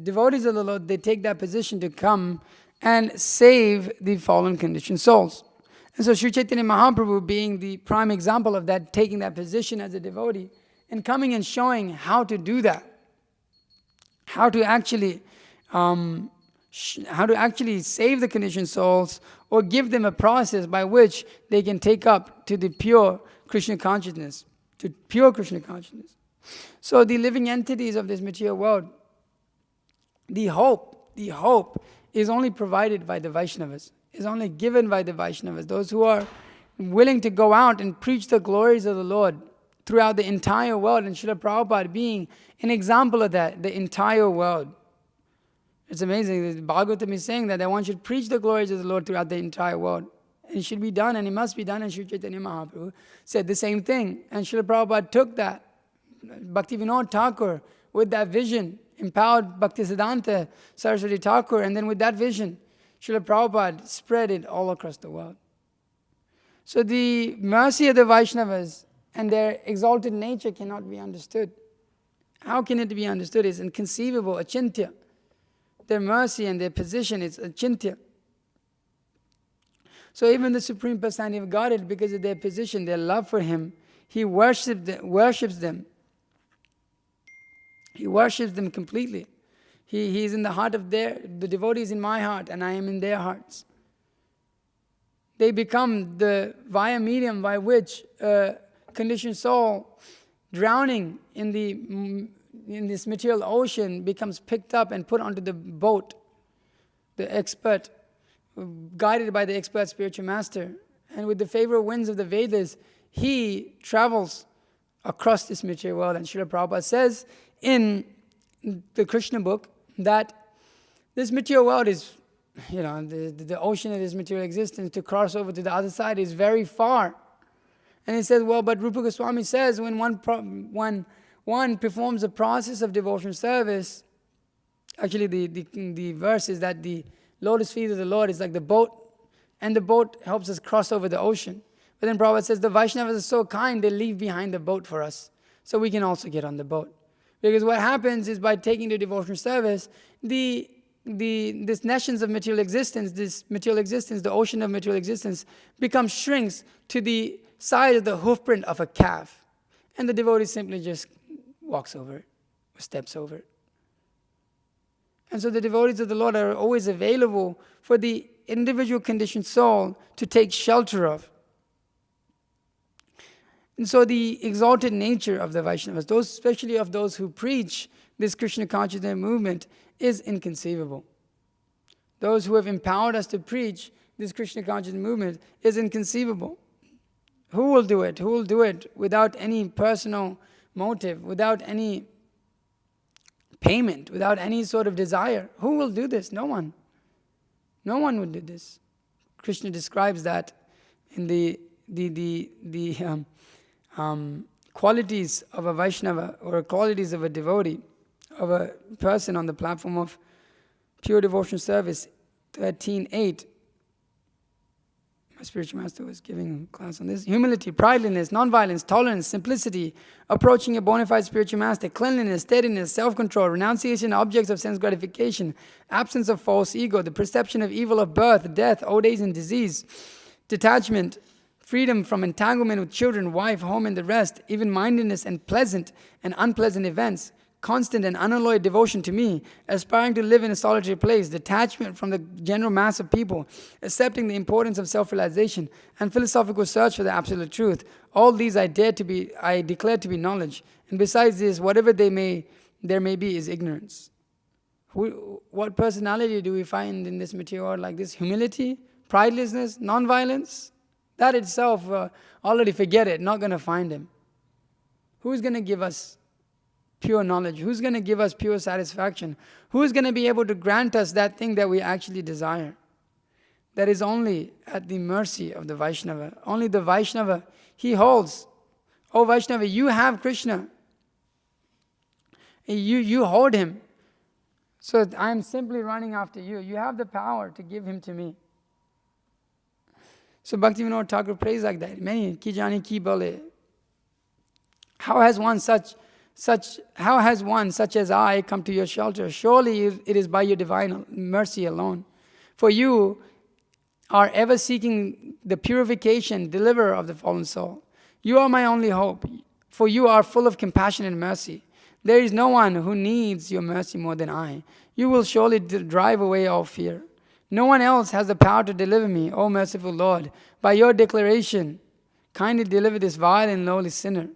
devotees of the Lord, they take that position to come and save the fallen conditioned souls. And so Sri Chaitanya Mahaprabhu being the prime example of that, taking that position as a devotee and coming and showing how to do that, how to actually save the conditioned souls, or give them a process by which they can take up to the pure Krishna consciousness, to pure Krishna consciousness. So the living entities of this material world, the hope is only provided by the Vaishnavas, is only given by the Vaishnavas, those who are willing to go out and preach the glories of the Lord throughout the entire world, and Srila Prabhupada being an example of that, the entire world. It's amazing. The Bhagavatam is saying that one should preach the glories of the Lord throughout the entire world. And it should be done, and it must be done, and Sri Chaitanya Mahaprabhu said the same thing. And Srila Prabhupada took that. Bhaktivinoda Thakur, with that vision, empowered Bhaktisiddhanta Saraswati Thakur, and then with that vision, Srila Prabhupada spread it all across the world. So the mercy of the Vaishnavas and their exalted nature cannot be understood. How can it be understood? It's inconceivable, achintya. Their mercy and their position is achintya. So even the Supreme Personality of Godhead, because of their position, their love for Him, He worships them. He worships them completely. He is in the heart of the devotees in my heart, and I am in their hearts. They become the via medium by which conditioned soul drowning in this material ocean becomes picked up and put onto the boat. The expert, guided by the expert spiritual master, and with the favorable winds of the Vedas, he travels across this material world. And Srila Prabhupada says in the Krishna book that this material world is, the ocean of this material existence, to cross over to the other side is very far. And he says, well, but Rupa Goswami says when one performs the process of devotional service, actually the verse is that the lotus feet of the Lord is like the boat, and the boat helps us cross over the ocean. But then Prabhupada says the Vaishnavas are so kind, they leave behind the boat for us, so we can also get on the boat. Because what happens is by taking the devotional service, this nations of material existence, the ocean of material existence, shrinks to the size of the hoof print of a calf. And the devotee simply just walks over it, or steps over it. And so the devotees of the Lord are always available for the individual conditioned soul to take shelter of. And so the exalted nature of the Vaishnavas, especially of those who preach this Krishna consciousness movement, is inconceivable. Those who have empowered us to preach this Krishna consciousness movement is inconceivable. Who will do it? Who will do it without any personal motive, without any payment, without any sort of desire? Who will do this? No one. No one would do this. Krishna describes that in the qualities of a Vaishnava, or qualities of a devotee, of a person on the platform of pure devotional service, 13.8. My spiritual master was giving a class on this. Humility, prideliness, non-violence, tolerance, simplicity, approaching a bona fide spiritual master, cleanliness, steadiness, self-control, renunciation of objects of sense gratification, absence of false ego, the perception of evil of birth, death, old age and disease, detachment, freedom from entanglement with children, wife, home and the rest, even-mindedness and pleasant and unpleasant events, constant and unalloyed devotion to me, aspiring to live in a solitary place, detachment from the general mass of people, accepting the importance of self-realization, and philosophical search for the absolute truth. All these I declare to be knowledge. And besides this, whatever there may be is ignorance. What personality do we find in this material world like this? Humility, pridelessness, non-violence? That itself, already forget it, not going to find him. Who's going to give us pure knowledge? Who's going to give us pure satisfaction? Who's going to be able to grant us that thing that we actually desire? That is only at the mercy of the Vaishnava. Only the Vaishnava, he holds. Oh Vaishnava, you have Krishna. You hold him. So I am simply running after you. You have the power to give him to me. So Bhaktivinoda Thakur prays like that. Many, ki jani ki bole. How has one such as I come to your shelter? Surely it is by your divine mercy alone. For you are ever seeking the purification, deliverer of the fallen soul. You are my only hope, for you are full of compassion and mercy. There is no one who needs your mercy more than I. You will surely drive away all fear. No one else has the power to deliver me, O merciful Lord. By your declaration, kindly deliver this vile and lowly sinner.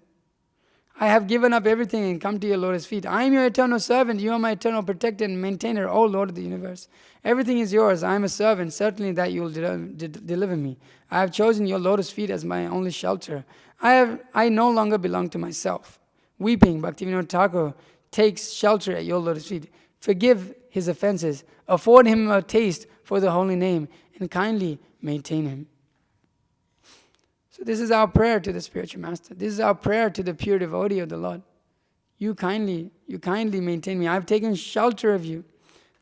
I have given up everything and come to your lotus feet. I am your eternal servant. You are my eternal protector and maintainer, O Lord of the universe. Everything is yours. I am a servant. Certainly that you will deliver me. I have chosen your lotus feet as my only shelter. I no longer belong to myself. Weeping, Bhaktivinoda Thakur takes shelter at your lotus feet. Forgive his offenses. Afford him a taste for the holy name and kindly maintain him. So this is our prayer to the spiritual master. This is our prayer to the pure devotee of the Lord. You kindly maintain me. I've taken shelter of you.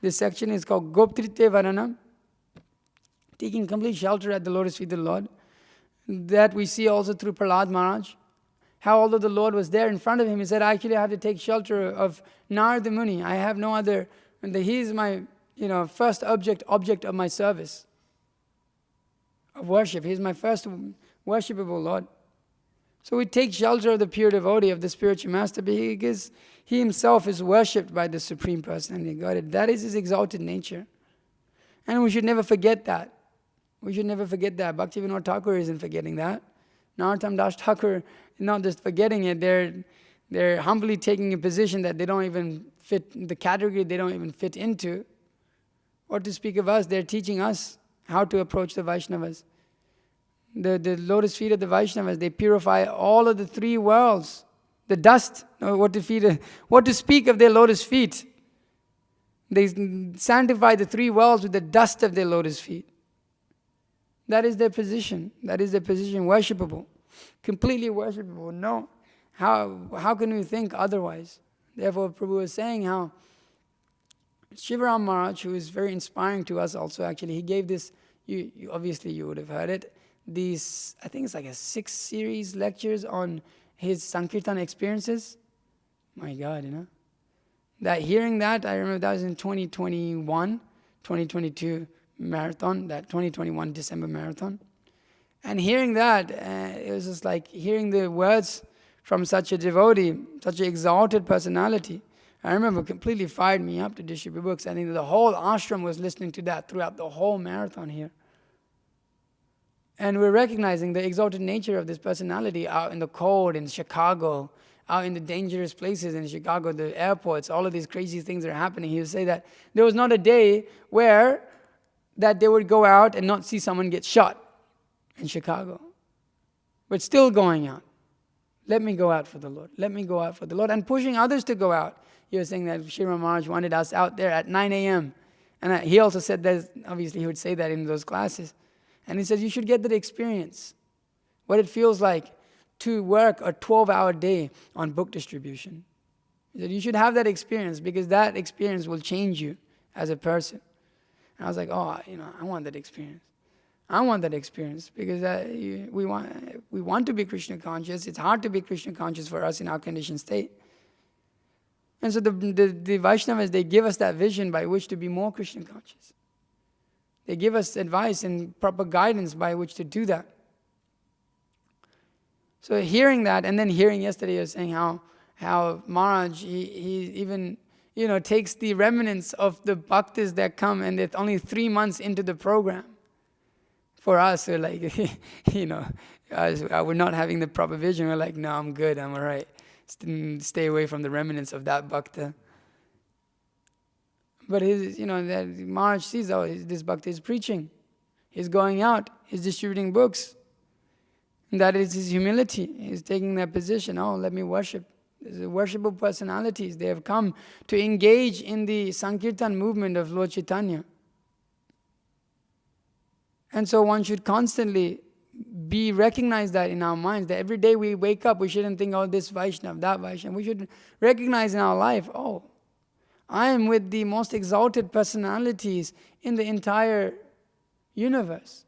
This section is called Goptrite Varana, taking complete shelter at the lotus feet of the Lord. That we see also through Prahlad Maharaj. How although the Lord was there in front of him, he said, actually I have to take shelter of Narada Muni. I have no other, and he is my first object of my service, of worship. He is my first worshipable Lord. So we take shelter of the pure devotee, of the spiritual master, because he himself is worshipped by the Supreme Personality of Godhead. That is his exalted nature. And we should never forget that. We should never forget that. Bhaktivinoda Thakur isn't forgetting that. Narottam Das Thakur is not just forgetting it, they're humbly taking a position that they don't even fit, the category they don't even fit into. Or to speak of us, they're teaching us how to approach the Vaishnavas. The lotus feet of the Vaishnavas, they purify all of the three worlds. The dust, what to speak of their lotus feet. They sanctify the three worlds with the dust of their lotus feet. That is their position. That is their position, worshipable. Completely worshipable. No. How can we think otherwise? Therefore, Prabhu was saying how Shivaram Maharaj, who is very inspiring to us also actually, he gave this, obviously you would have heard it, these, I think it's like a 6-series lectures on his Sankirtan experiences. My God, That hearing that, I remember that was in 2022 marathon, that 2021 December marathon. And hearing that, it was just like hearing the words from such a devotee, such an exalted personality. I remember completely fired me up to distribute books. I think the whole ashram was listening to that throughout the whole marathon here. And we're recognizing the exalted nature of this personality out in the cold in Chicago, out in the dangerous places in Chicago, the airports, all of these crazy things are happening. He would say that there was not a day where that they would go out and not see someone get shot in Chicago. But still going out. Let me go out for the Lord. Let me go out for the Lord. And pushing others to go out. He was saying that Shriram Maharaj wanted us out there at 9 a.m. And he also said that, obviously he would say that in those classes. And he says, you should get that experience. What it feels like to work a 12-hour day on book distribution. He said, you should have that experience because that experience will change you as a person. And I was like, I want that experience. I want that experience because we want to be Krishna conscious. It's hard to be Krishna conscious for us in our conditioned state. And so the Vaishnavas, they give us that vision by which to be more Krishna conscious. They give us advice and proper guidance by which to do that. So hearing that, and then hearing yesterday, I was saying how Maharaj, he even, takes the remnants of the bhaktas that come, and it's only 3 months into the program. For us, we're like, we're not having the proper vision. We're like, no, I'm good, I'm all right. Stay away from the remnants of that bhakta. But that Maharaj sees, this bhakta is preaching. He's going out. He's distributing books. And that is his humility. He's taking that position. Let me worship. There's worshipable personalities. They have come to engage in the Sankirtan movement of Lord Chaitanya. And so one should constantly recognize that in our minds, that every day we wake up, we shouldn't think, this Vaishnav, that Vaishnav. We should recognize in our life, I am with the most exalted personalities in the entire universe.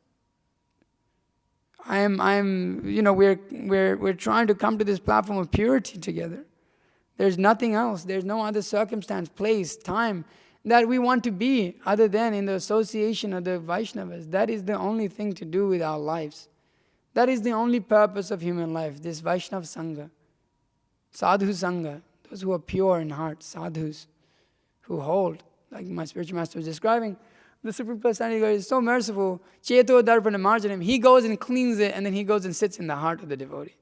We're trying to come to this platform of purity together. There's nothing else. There's no other circumstance, place, time that we want to be other than in the association of the Vaishnavas. That is the only thing to do with our lives. That is the only purpose of human life, this Vaishnav Sangha. Sadhu Sangha, those who are pure in heart, sadhus, who hold, like my spiritual master was describing, the Supreme Personality God is so merciful. Cheto Darpana Marjanam. He goes and cleans it, and then he goes and sits in the heart of the devotee.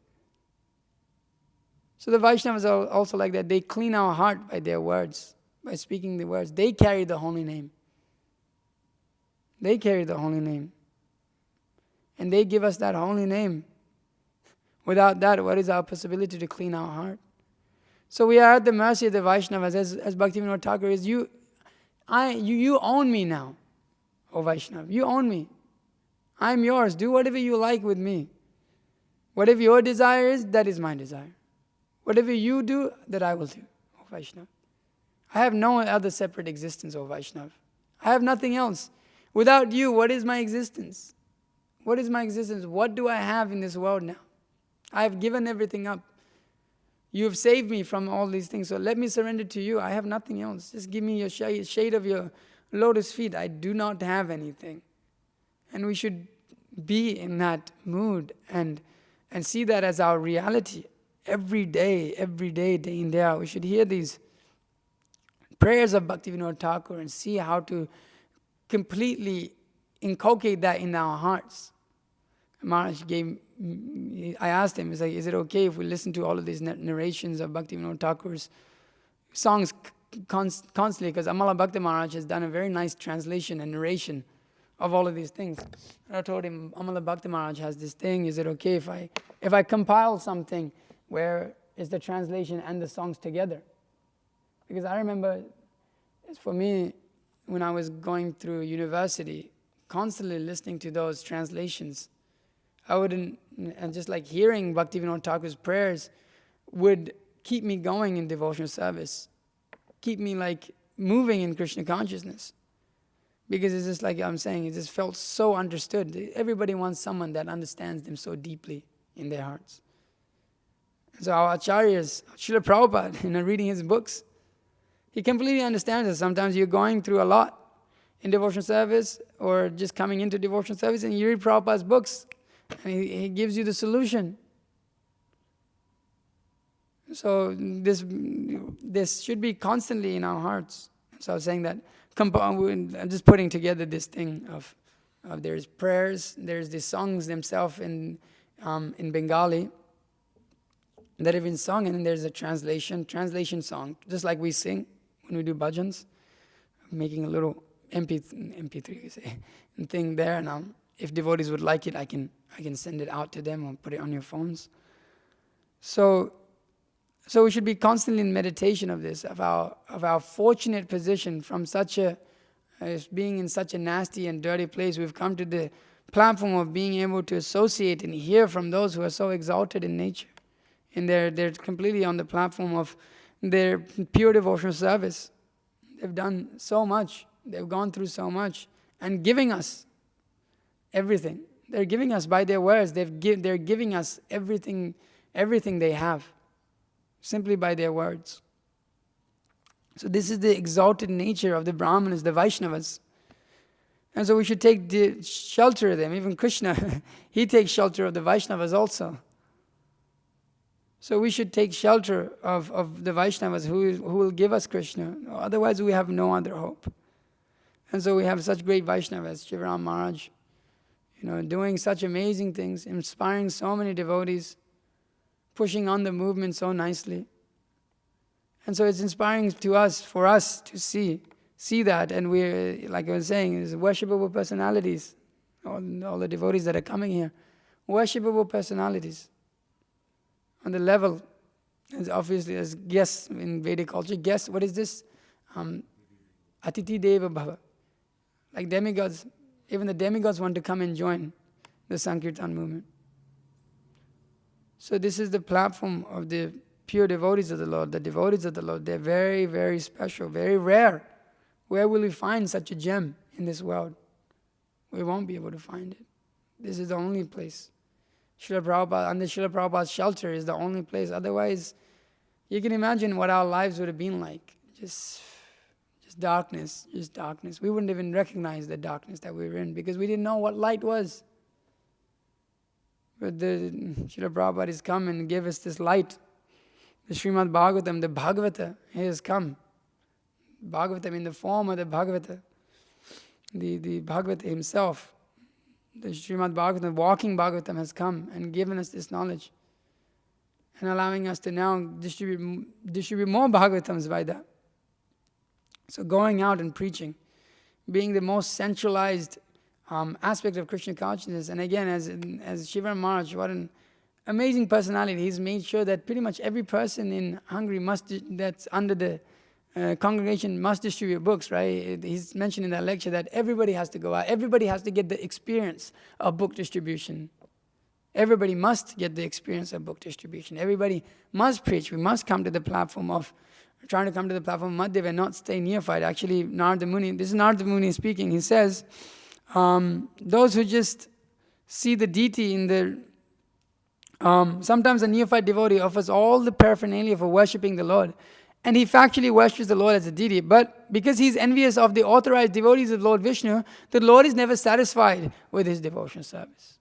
So the Vaishnavas are also like that. They clean our heart by their words, by speaking the words. They carry the holy name. They carry the holy name. And they give us that holy name. Without that, what is our possibility to clean our heart? So we are at the mercy of the Vaishnavas. As Bhaktivinoda Thakur is, you own me now, O Vaishnava. You own me. I'm yours. Do whatever you like with me. Whatever your desire is, that is my desire. Whatever you do, that I will do, O Vaishnava. I have no other separate existence, O Vaishnava. I have nothing else. Without you, what is my existence? What is my existence? What do I have in this world now? I have given everything up. You have saved me from all these things, so let me surrender to you. I have nothing else. Just give me your shade of your lotus feet. I do not have anything. And we should be in that mood and see that as our reality. Every day, day in, day out. We should hear these prayers of Bhaktivinoda Thakur and see how to completely inculcate that in our hearts. Maharaj I asked him, is it okay if we listen to all of these narrations of Bhaktivinoda Thakur's songs constantly? Because Amala Bhakti Maharaj has done a very nice translation and narration of all of these things. And I told him, Amala Bhakti Maharaj has this thing, is it okay if I compile something where is the translation and the songs together? Because I remember, for me, when I was going through university, constantly listening to those translations, and just like hearing Bhaktivinoda Thakur's prayers would keep me going in devotional service, keep me like moving in Krishna consciousness. Because it's just like I'm saying, it just felt so understood. Everybody wants someone that understands them so deeply in their hearts. So our Acharyas, Srila Prabhupada, reading his books, he completely understands us. Sometimes you're going through a lot in devotional service or just coming into devotional service and you read Prabhupada's books and he gives you the solution. So this should be constantly in our hearts. So I was saying that I'm just putting together this thing of there's prayers, there's the songs themselves in Bengali that have been sung, and then there's a translation song, just like we sing when we do bhajans, making a little MP3 you say, thing there. And if devotees would like it, I can send it out to them or put it on your phones. So we should be constantly in meditation of this, of our fortunate position from being in such a nasty and dirty place. We've come to the platform of being able to associate and hear from those who are so exalted in nature. And they're completely on the platform of their pure devotional service. They've done so much. They've gone through so much and giving us everything. They're giving us by their words. They're giving us everything they have, simply by their words. So this is the exalted nature of the Brahmanas, the Vaishnavas. And so we should take the shelter of them. Even Krishna, he takes shelter of the Vaishnavas also. So we should take shelter of the Vaishnavas who will give us Krishna. Otherwise we have no other hope. And so we have such great Vaishnavas, Shivaram Maharaj, doing such amazing things, inspiring so many devotees, pushing on the movement so nicely. And so it's inspiring for us to see that. And we're, like I was saying, is worshipable personalities. All the devotees that are coming here, worshipable personalities. On the level, as obviously as guests in Vedic culture, guests, what is this? Atiti Deva Bhava. Like demigods, even the demigods want to come and join the Sankirtan movement. So this is the platform of the pure devotees of the Lord. The devotees of the Lord, they're very, very special, very rare. Where will we find such a gem in this world? We won't be able to find it. This is the only place. Srila Prabhupada, under Srila Prabhupada's shelter is the only place. Otherwise, you can imagine what our lives would have been like. Just darkness, just darkness. We wouldn't even recognize the darkness that we were in because we didn't know what light was. But the Srila Prabhupada has come and gave us this light. The Srimad Bhagavatam, the Bhagavata, he has come. Bhagavatam in the form of the Bhagavata. The Bhagavata himself. The Srimad Bhagavatam, the walking Bhagavatam has come and given us this knowledge. and allowing us to now distribute more Bhagavatams by that. So going out and preaching, being the most centralized aspect of Krishna consciousness. And again, as Shiva Maharaj, what an amazing personality. He's made sure that pretty much every person in Hungary that's under the congregation must distribute books, right? He's mentioned in that lecture that everybody has to go out. Everybody has to get the experience of book distribution. Everybody must get the experience of book distribution. Everybody must preach. We must come to the platform of trying to come to the platform of Madhya and not stay neophyte. Actually, Narada Muni, this is Narada Muni speaking. He says, those who just see the deity in the sometimes a neophyte devotee offers all the paraphernalia for worshipping the Lord. And he factually worships the Lord as a deity. But because he's envious of the authorized devotees of Lord Vishnu, the Lord is never satisfied with his devotional service.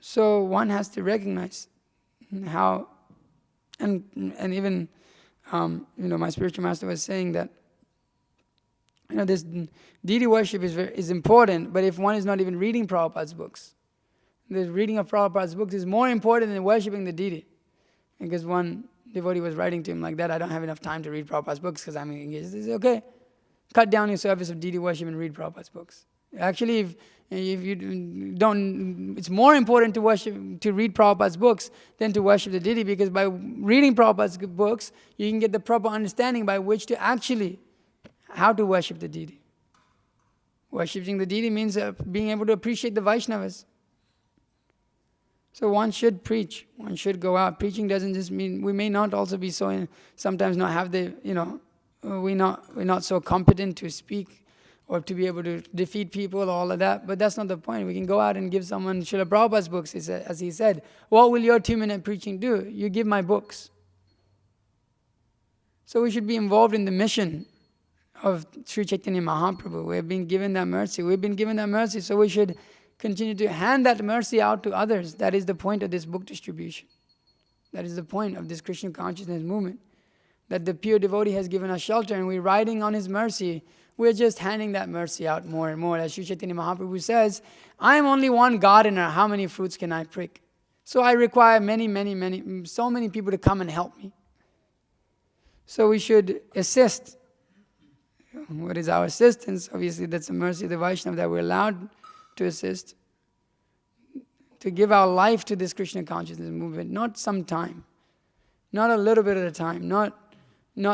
So one has to recognize how, and even, my spiritual master was saying that, this deity worship is important, but if one is not even reading Prabhupada's books, the reading of Prabhupada's books is more important than worshipping the deity. Because one devotee was writing to him like that, I don't have enough time to read Prabhupada's books because I'm engaged. He said, okay, cut down your service of deity worship and read Prabhupada's books. Actually, if you don't, it's more important to read Prabhupada's books than to worship the deity, because by reading Prabhupada's books, you can get the proper understanding by which to actually, how to worship the deity. Worshipping the deity means being able to appreciate the Vaishnavas. So one should preach, one should go out. Preaching doesn't just mean, we may not also be so, sometimes not have the, we're not so competent to speak or to be able to defeat people, all of that, but that's not the point. We can go out and give someone Srila Prabhupada's books, as he said. What will your 2-minute preaching do? You give my books. So we should be involved in the mission of Sri Chaitanya Mahaprabhu. We've been given that mercy. So we should continue to hand that mercy out to others. That is the point of this book distribution. That is the point of this Krishna consciousness movement. That the pure devotee has given us shelter and we're riding on his mercy. We're just handing that mercy out more and more. As Sri Chaitanya Mahaprabhu says, I am only one gardener. How many fruits can I prick? So I require so many people to come and help me. So we should assist. What is our assistance? Obviously, that's the mercy of the Vaishnava that we're allowed to assist, to give our life to this Krishna consciousness movement, not some time, not a little bit at a time, not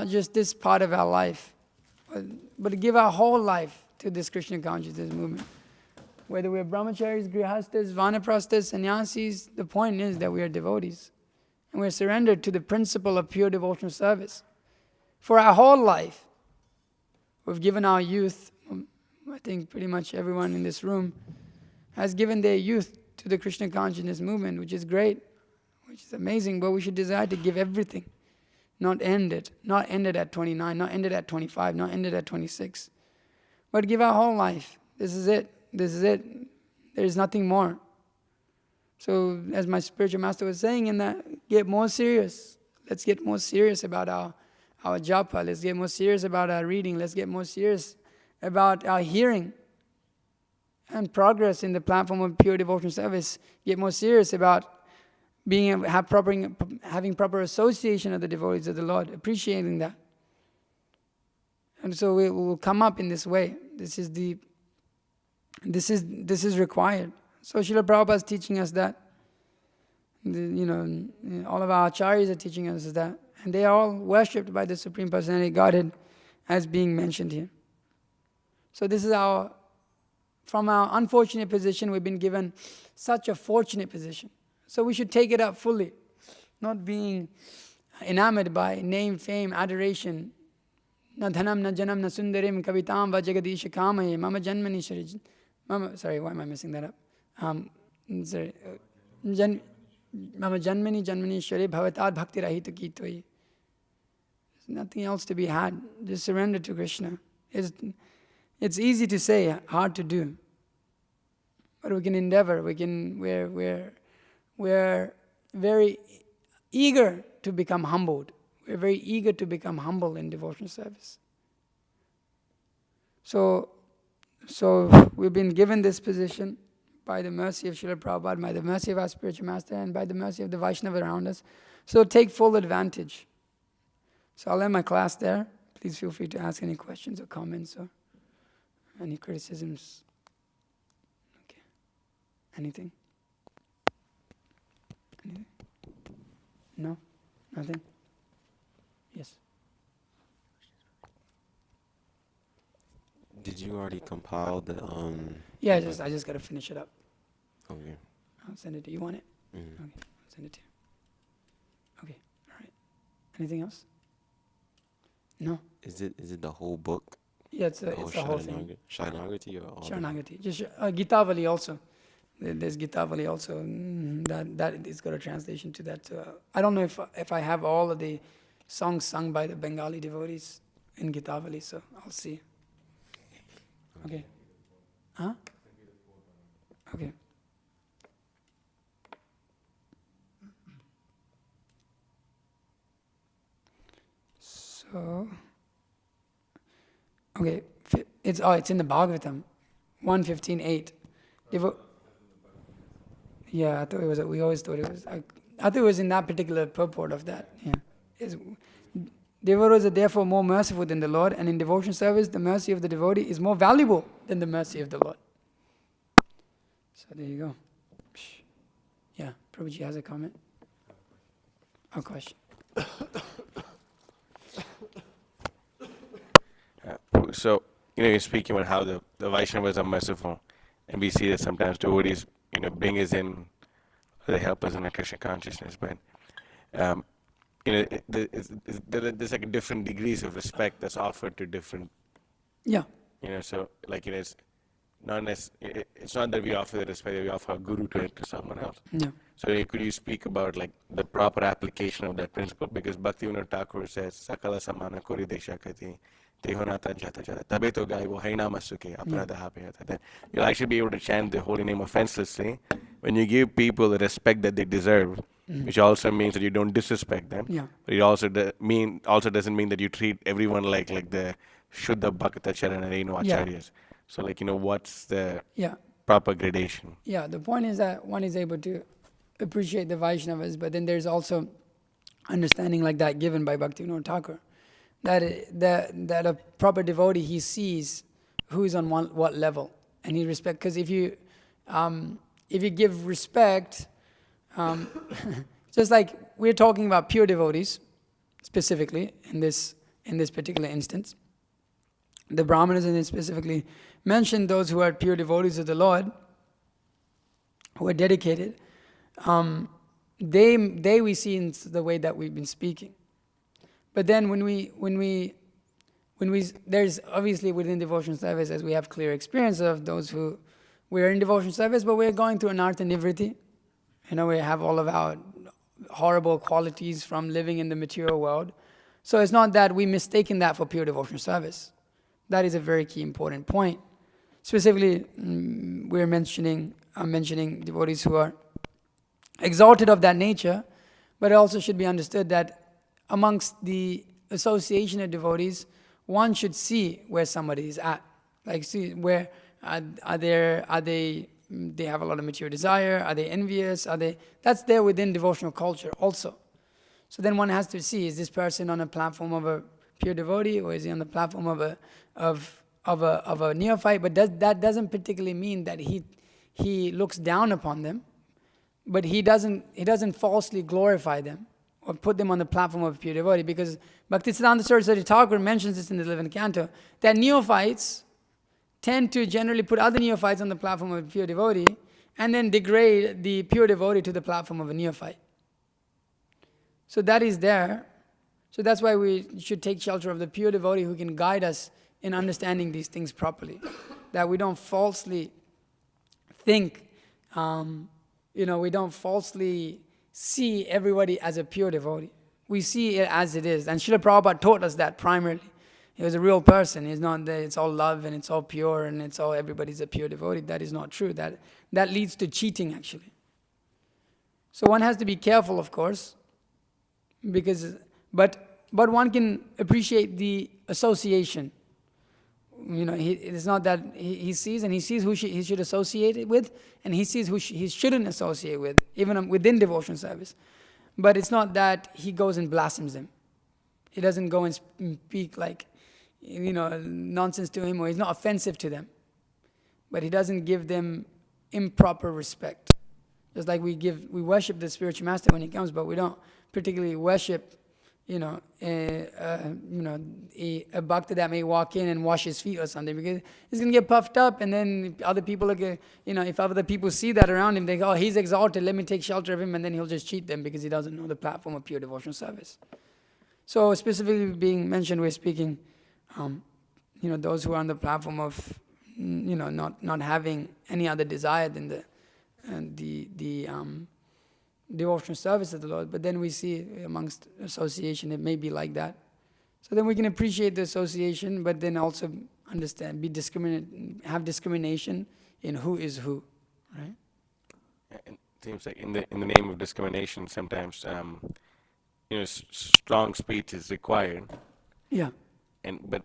just this part of our life, but to give our whole life to this Krishna consciousness movement. Whether we're brahmacharis, grihastas, vanaprasthas, sannyasis, the point is that we are devotees. And we're surrendered to the principle of pure devotional service. For our whole life, we've given our youth, I think pretty much everyone in this room has given their youth to the Krishna consciousness movement, which is great, which is amazing, but we should desire to give everything, not end it at 29, not end it at 25, not end it at 26, but give our whole life. This is it. There is nothing more. So as my spiritual master was saying in that, get more serious. Let's get more serious about our japa. Let's get more serious about our reading. Let's get more serious about our hearing and progress in the platform of pure devotional service. Get more serious about having proper association of the devotees of the Lord, appreciating that. And so we will come up in this way. This is required. So Srila Prabhupada is teaching us that. All of our acharyas are teaching us that. And they are all worshipped by the Supreme Personality of Godhead as being mentioned here. So this is from our unfortunate position, we've been given such a fortunate position. So we should take it up fully, not being enamored by name, fame, adoration. Na dhanam, na janam, na sundarim, kavitam, va jagadisha kamaye, mama janmani shari. Sorry, why am I messing that up? Mama janmani shari bhavatad bhakti rahita kitoi. There's nothing else to be had. Just surrender to Krishna. It's easy to say, hard to do. But we can endeavor. We're very eager to become humbled. We're very eager to become humble in devotional service. So we've been given this position by the mercy of Srila Prabhupada, by the mercy of our spiritual master, and by the mercy of the Vaishnava around us. So take full advantage. So I'll end my class there. Please feel free to ask any questions or comments or any criticisms. Okay. Anything? Anything? No? Nothing? Yes. Did you already compile the Yeah, I just gotta finish it up. Okay. I'll send it to you. You want it? Mhm. Okay, I'll send it to you. Okay, all right. Anything else? No? Is it the whole book? Yeah, it's The the whole thing. Sharanagati or all? Sharanagati. Just Gitavali also. There's Gitavali also. That is got a translation to that. I don't know if I have all of the songs sung by the Bengali devotees in Gitavali, so I'll see. Okay. Huh? Okay. So, okay, it's in the Bhagavatam, 115.8. Yeah, I thought it was. We always thought it was. I thought it was in that particular purport of that. Yeah. Devotees are therefore more merciful than the Lord, and in devotion service, the mercy of the devotee is more valuable than the mercy of the Lord. So there you go. Yeah, Prabhuji has a comment. A question. So, you're speaking about how the Vaishnavas are merciful, and we see that sometimes devotees, bring us in, they help us in our Krishna consciousness, but, there's like different degrees of respect that's offered to different, Yeah. So, it's not that we offer the respect that we offer a guru to someone else. Yeah. So, could you speak about, the proper application of that principle? Because Bhaktivinoda Thakur says, Sakala samana kori deshakati. Then you'll actually be able to chant the holy name offenselessly when you give people the respect that they deserve, which also means that you don't disrespect them. Yeah. But it also doesn't mean that you treat everyone like the Shuddha Bhakta Charanareno Acharyas. So what's the proper gradation? Yeah, the point is that one is able to appreciate the Vaishnavas, but then there's also understanding like that given by Bhaktivinoda Thakur. That a proper devotee, he sees who is on what level, and he respects. Because if you give respect, just like we're talking about pure devotees, specifically in this particular instance, the Brahmanas in it specifically mentioned those who are pure devotees of the Lord, who are dedicated. They we see in the way that we've been speaking. But then when we there's obviously within devotion service, as we have clear experience of those who we're in devotion service, but we're going through anartha nivriti. We have all of our horrible qualities from living in the material world. So it's not that we mistaken that for pure devotion service. That is a very key important point. Specifically, I'm mentioning devotees who are exalted of that nature, but it also should be understood that amongst the association of devotees, one should see where somebody is at. Like, see where they have a lot of material desire, are they envious, that's there within devotional culture also. So then one has to see, is this person on a platform of a pure devotee, or is he on the platform of a neophyte? But that doesn't particularly mean that he looks down upon them, but he doesn't falsely glorify them or put them on the platform of a pure devotee, because Bhaktisiddhanta Saraswati Thakur mentions this in the 11th canto, that neophytes tend to generally put other neophytes on the platform of a pure devotee and then degrade the pure devotee to the platform of a neophyte. So that is there. So that's why we should take shelter of the pure devotee who can guide us in understanding these things properly. That we don't falsely think, we don't falsely see everybody as a pure devotee. We see it as it is. And Srila Prabhupada taught us that primarily. He was a real person. He's not that it's all love and it's all pure and it's all everybody's a pure devotee. That is not true. That leads to cheating, actually. So one has to be careful, of course, but one can appreciate the association. it's not that he sees, and he sees who he should associate it with, and he sees who he shouldn't associate with, even within devotion service. But it's not that he goes and blasphemes them. He doesn't go and speak like, nonsense to him, or he's not offensive to them. But he doesn't give them improper respect. Just like we worship the spiritual master when he comes, but we don't particularly worship, a bhakta that may walk in and wash his feet or something, because he's going to get puffed up, and then other people are if other people see that around him, they go, oh, he's exalted, let me take shelter of him, and then he'll just cheat them because he doesn't know the platform of pure devotional service. So specifically being mentioned, we're speaking, those who are on the platform of, not having any other desire than the devotional service of the Lord. But then we see amongst association, it may be like that. So then we can appreciate the association, but then also understand, have discrimination in who is who, right? It seems like in the name of discrimination, sometimes strong speech is required. Yeah. But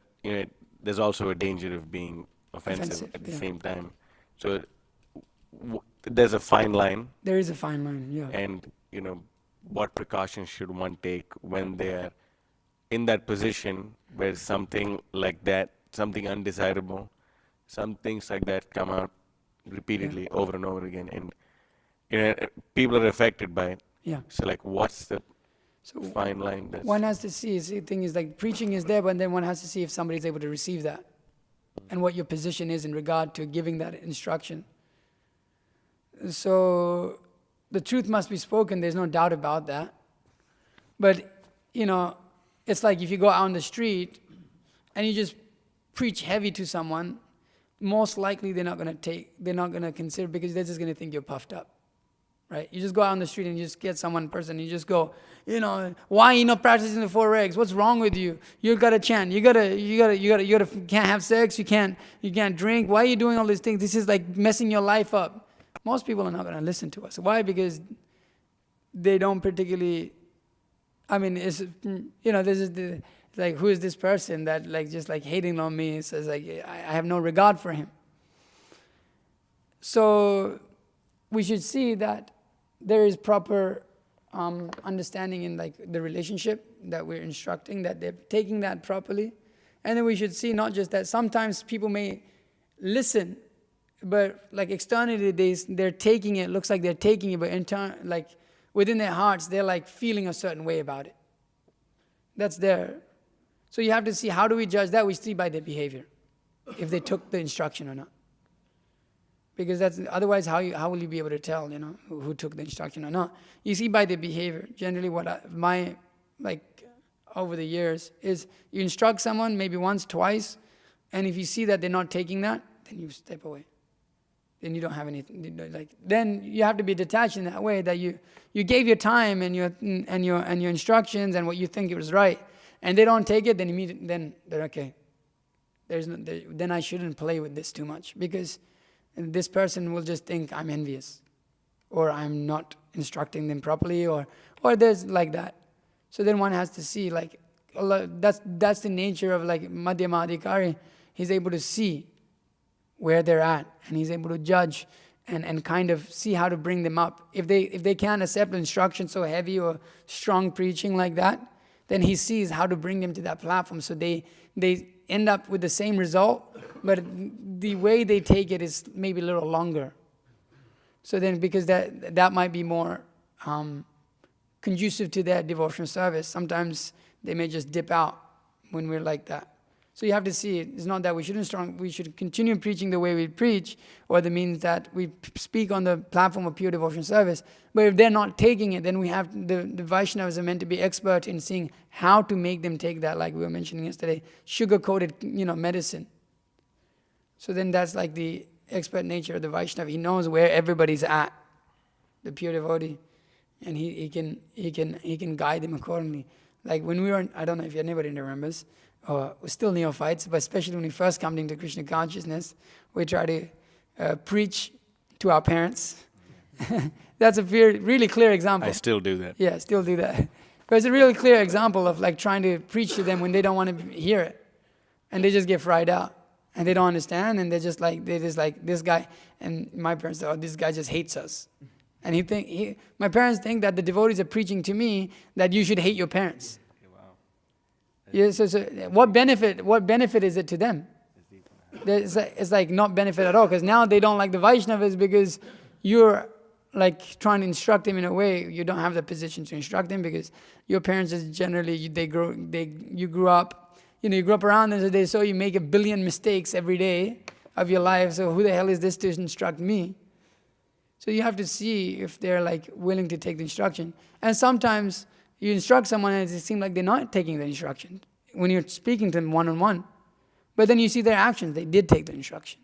there's also a danger of being offensive at the same time. So there's a fine line. There is a fine line, yeah. And what precautions should one take when they're in that position where something like that, something undesirable, some things like that come out repeatedly over and over again, and people are affected by it. Yeah. So what's the fine line? One has to see. The thing is, preaching is there, but then one has to see if somebody's able to receive that, and what your position is in regard to giving that instruction. So the truth must be spoken. There's no doubt about that. But it's like if you go out on the street and you just preach heavy to someone, most likely they're not going to consider, because they're just going to think you're puffed up. Right? You just go out on the street and you just get you just go, why are you not practicing the 4 regs? What's wrong with you? You gotta chant. You can't have sex. You can't drink. Why are you doing all these things? This is like messing your life up. Most people are not going to listen to us. Why? Because they don't particularly. This is who is this person that just hating on me? It says I have no regard for him. So we should see that there is proper understanding in the relationship that we're instructing, that they're taking that properly. And then we should see not just that, sometimes people may listen, but externally they're taking it, looks like they're taking it, but within their hearts they're feeling a certain way about it. That's there. So you have to see, how do we judge that? We see by their behavior, if they took the instruction or not. Because otherwise, how will you be able to tell, who took the instruction or not? You see by their behavior. Generally, over the years is you instruct someone maybe once, twice, and if you see that they're not taking that, then you step away. Then you don't have anything. Then you have to be detached in that way, that you gave your time and your instructions and what you think it was right, and they don't take it. Then they're okay. Then I shouldn't play with this too much, because this person will just think I'm envious, or I'm not instructing them properly, or there's like that. So then one has to see, that's the nature of Madhyama Acarya. He's able to see where they're at, and he's able to judge and kind of see how to bring them up. If they can't accept instruction so heavy or strong preaching like that, then he sees how to bring them to that platform, so they end up with the same result, but the way they take it is maybe a little longer. So then, because that might be more conducive to their devotional service, sometimes they may just dip out when we're like that. So you have to see, it's not that we should continue preaching the way we preach, or that means that we speak on the platform of pure devotional service. But if they're not taking it, then we have, the Vaishnavas are meant to be expert in seeing how to make them take that, like we were mentioning yesterday, sugar-coated, medicine. So then that's the expert nature of the Vaishnava. He knows where everybody's at, the pure devotee, and he can guide them accordingly. Like when we were, I don't know if anybody remembers, we're still neophytes, but especially when we first come into Krishna consciousness, we try to preach to our parents. That's a really clear example. I still do that. Yeah, still do that. But it's a really clear example of trying to preach to them when they don't want to hear it. And they just get fried out. and they don't understand, and they're just like this guy. And my parents say, oh, this guy just hates us. And my parents think that the devotees are preaching to me that you should hate your parents. Yeah, so what benefit is it to them? It's like not benefit at all, because now they don't like the Vaishnavas because you're like trying to instruct them in a way you don't have the position to instruct them, because your parents is generally you grew up around them, so they saw you make 1 billion mistakes every day of your life. So who the hell is this to instruct me? So you have to see if they're like willing to take the instruction. And sometimes you instruct someone and it seems like they're not taking the instruction when you're speaking to them one-on-one. But then you see their actions, they did take the instruction.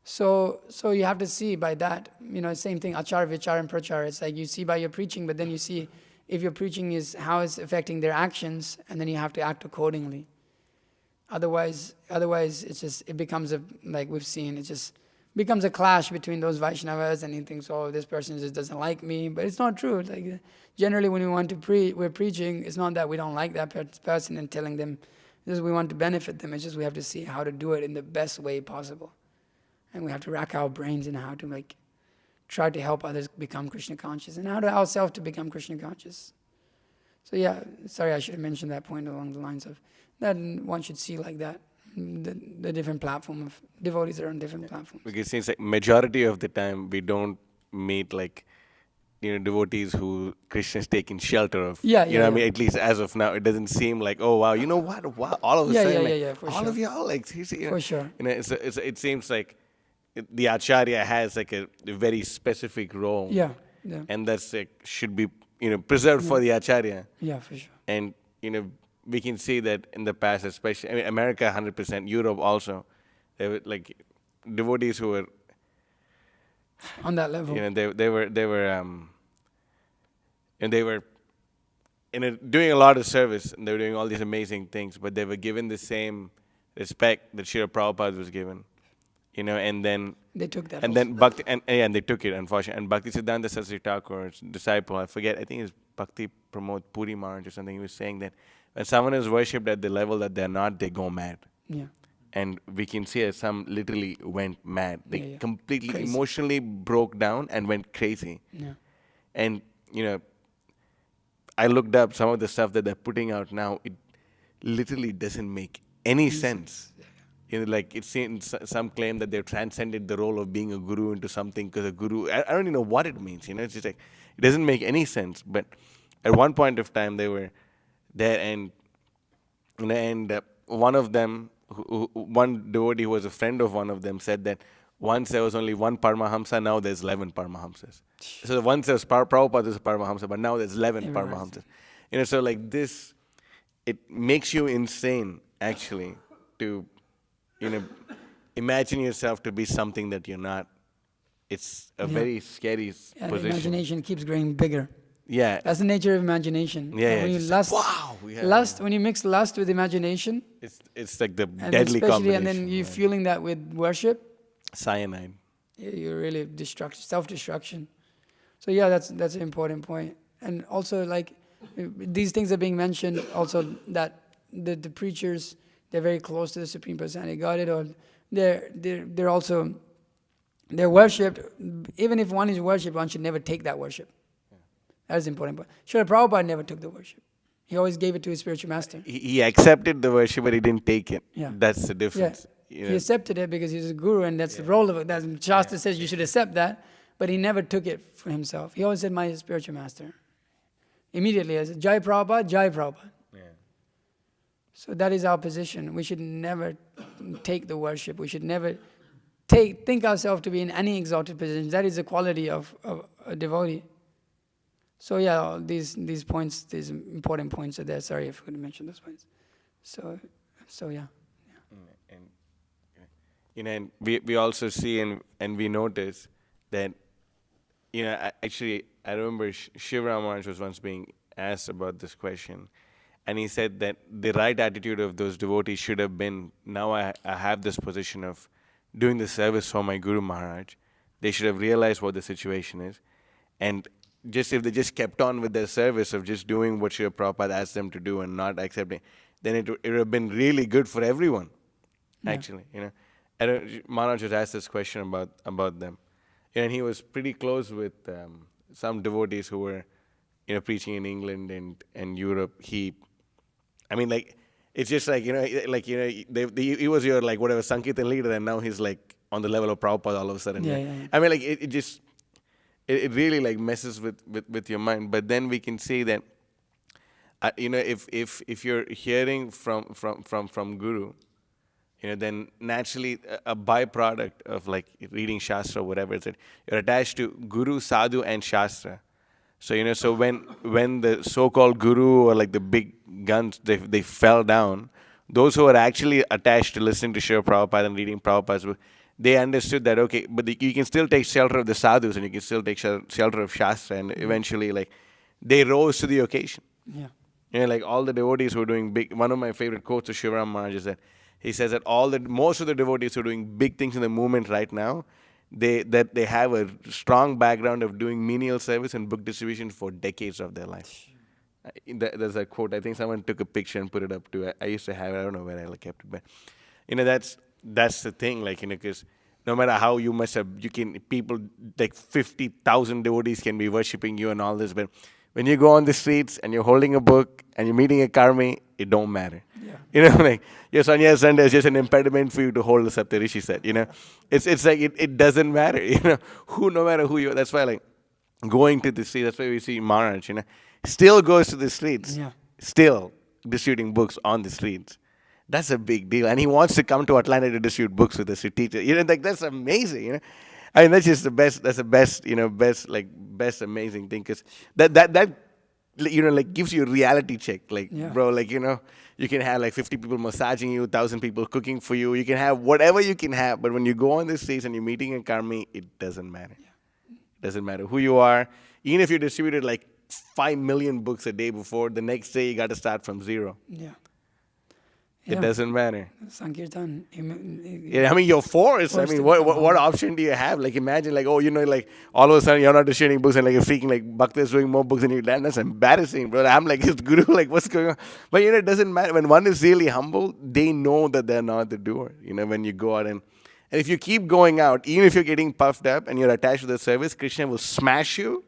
So you have to see by that, same thing, achar, vichar, and prachar. It's like you see by your preaching, but then you see if your preaching is how it's affecting their actions, and then you have to act accordingly. Otherwise it becomes like we've seen, it just becomes a clash between those Vaishnavas, and he thinks, oh, this person just doesn't like me. But it's not true. Like generally when we want to we're preaching, it's not that we don't like that person and telling them, it's just we want to benefit them. It's just we have to see how to do it in the best way possible. And we have to rack our brains in how to like try to help others become Krishna conscious, and how to ourselves to become Krishna conscious. So yeah, sorry, I should have mentioned that point along the lines of that one should see like that. The different platform of devotees are on different platforms. Because it seems like majority of the time we don't meet like devotees who Krishna's taking shelter of. Yeah, you know what I mean? At least as of now, it doesn't seem like, oh wow, you know what? Wow, all of a sudden, for all sure. of y'all like seriously. For sure. It seems like the Acharya has like a very specific role. Yeah. And that's should be preserved for the Acharya. Yeah, for sure. And we can see that in the past, especially America, 100%, Europe also, there were like devotees who were on that level. They were doing a lot of service, and they were doing all these amazing things, but they were given the same respect that Srila Prabhupada was given. And then they took that. And also. then Bhakti, and they took it, unfortunately. And Bhakti Siddhanta Saraswati Thakur's disciple, I forget, I think it's Bhakti Pramod Puri Maharaj or something, he was saying that when someone is worshipped at the level that they're not, they go mad. Yeah. And we can see that some literally went mad. They completely crazy. Emotionally broke down and went crazy. Yeah. And, I looked up some of the stuff that they're putting out now. It literally doesn't make any sense. Like it seems some claim that they've transcended the role of being a guru into something, because a guru, I don't even know what it means. It's just like, it doesn't make any sense. But at one point of time, they were there, and one of them, one devotee who was a friend of one of them, said that once there was only one Paramahamsa, now there's 11 Paramahamsas. So once there was Prabhupada, there's a Paramahamsa, but now there's 11 Paramahamsas. So like this, it makes you insane, actually, to imagine yourself to be something that you're not. It's a very scary position. Imagination keeps growing bigger. Yeah. That's the nature of imagination. Yeah. When you lust, lust, when you mix lust with imagination, it's like the and deadly combination. And then you're feeling that with worship. Cyanide. You're really self-destruction. So yeah, that's an important point. And also, like, these things are being mentioned also, that the preachers, they're very close to the Supreme Personality of Godhead, or they're also, they're worshipped. Even if one is worshipped, one should never take that worship. That is important. Srila Prabhupada never took the worship. He always gave it to his spiritual master. He accepted the worship, but he didn't take it. Yeah. That's the difference. Yeah. He accepted it because he's a guru, and that's the role of it. That Shastra says you should accept that, but he never took it for himself. He always said, my spiritual master. Immediately, I said, Jai Prabhupada, Jai Prabhupada. Yeah. So that is our position. We should never take the worship. We should never think ourselves to be in any exalted position. That is the quality of a devotee. So yeah, these points, these important points are there. Sorry if I could mention those points. So yeah. And we also see and we notice that actually I remember Shiva Maharaj was once being asked about this question, and he said that the right attitude of those devotees should have been, now I have this position of doing the service for my Guru Maharaj. They should have realized what the situation is, and just if they just kept on with their service of just doing what Srila Prabhupada asked them to do and not accepting, then it would have been really good for everyone. actually. I don't, Manoj just asked this question about them, and he was pretty close with some devotees who were, preaching in England and Europe. I mean, like, it's just like, he was your, like, whatever, Sankirtan leader, and now he's, like, on the level of Prabhupada all of a sudden. Yeah. I mean, like, it just, it really, like, messes with your mind. But then we can say that, if you're hearing from Guru, then naturally a byproduct of, like, reading Shastra or whatever, is that you're attached to Guru, Sadhu, and Shastra. So, so when the so-called Guru or, like, the big guns, they fell down, those who are actually attached to listening to Srila Prabhupada and reading Prabhupada's book, they understood that, okay, but you can still take shelter of the sadhus and you can still take shelter of Shastra, and eventually, like, they rose to the occasion. Yeah. Like, all the devotees who are doing big, one of my favorite quotes of Shivaram Maharaj is that he says that most of the devotees who are doing big things in the movement right now, they have a strong background of doing menial service and book distribution for decades of their life. There's a quote, I think someone took a picture and put it up too. I used to have it, I don't know where I kept it, but that's the thing, like, because no matter how people, like 50,000 devotees can be worshipping you and all this, but when you go on the streets and you're holding a book and you're meeting a karmi, it don't matter. Yeah. Like, your Sanya Sunday is just an impediment for you to hold the Saptarishi set, It's like, it doesn't matter, no matter who you are. That's why, like, going to the streets, that's why we see Maharaj, still goes to the streets. Yeah. Still distributing books on the streets. That's a big deal. And he wants to come to Atlanta to distribute books with the street teacher. Like, that's amazing, I mean, that's just the best, that's the best, best amazing thing. Because that like, gives you a reality check. Like, Yeah. bro, like, you can have, like, 50 people massaging you, 1,000 people cooking for you. You can have whatever you can have. But when you go on the streets and you're meeting a karmi, it doesn't matter. It doesn't matter who you are. Even if you distributed, like, 5 million books a day before, the next day you got to start from zero. Yeah. It doesn't matter. Sankirtan. Yeah, I mean, you're forced. I mean, what option do you have? Like, imagine, like, like, all of a sudden you're not distributing books and, like, you're freaking, like, Bhakta is doing more books than you land. That's embarrassing, bro. I'm like, his Guru, like, what's going on? But, it doesn't matter. When one is really humble, they know that they're not the doer, when you go out and if you keep going out, even if you're getting puffed up and you're attached to the service, Krishna will smash you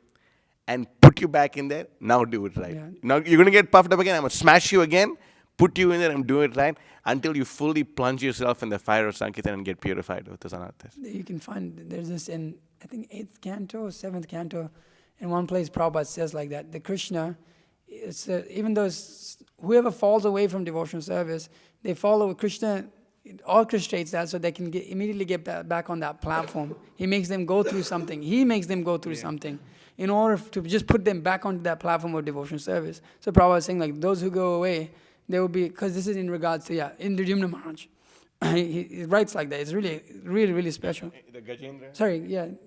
and put you back in there. Now do it right. Yeah. Now you're going to get puffed up again. I'm going to smash you again, put you in there and do it right until you fully plunge yourself in the fire of Sankirtan and get purified with the Sanatas. You can find, there's this in, I think, 8th canto, 7th canto, in one place Prabhupada says like that, the Krishna, even though whoever falls away from devotional service, they follow Krishna, orchestrates that so they can immediately get back on that platform. He makes them go through something. He makes them go through something in order to just put them back onto that platform of devotional service. So Prabhupada is saying, like, those who go away, they will be, because this is in regards to, Indradumna Maharaj. He writes like that. It's really, really, really special. The Gajendra? Sorry, right.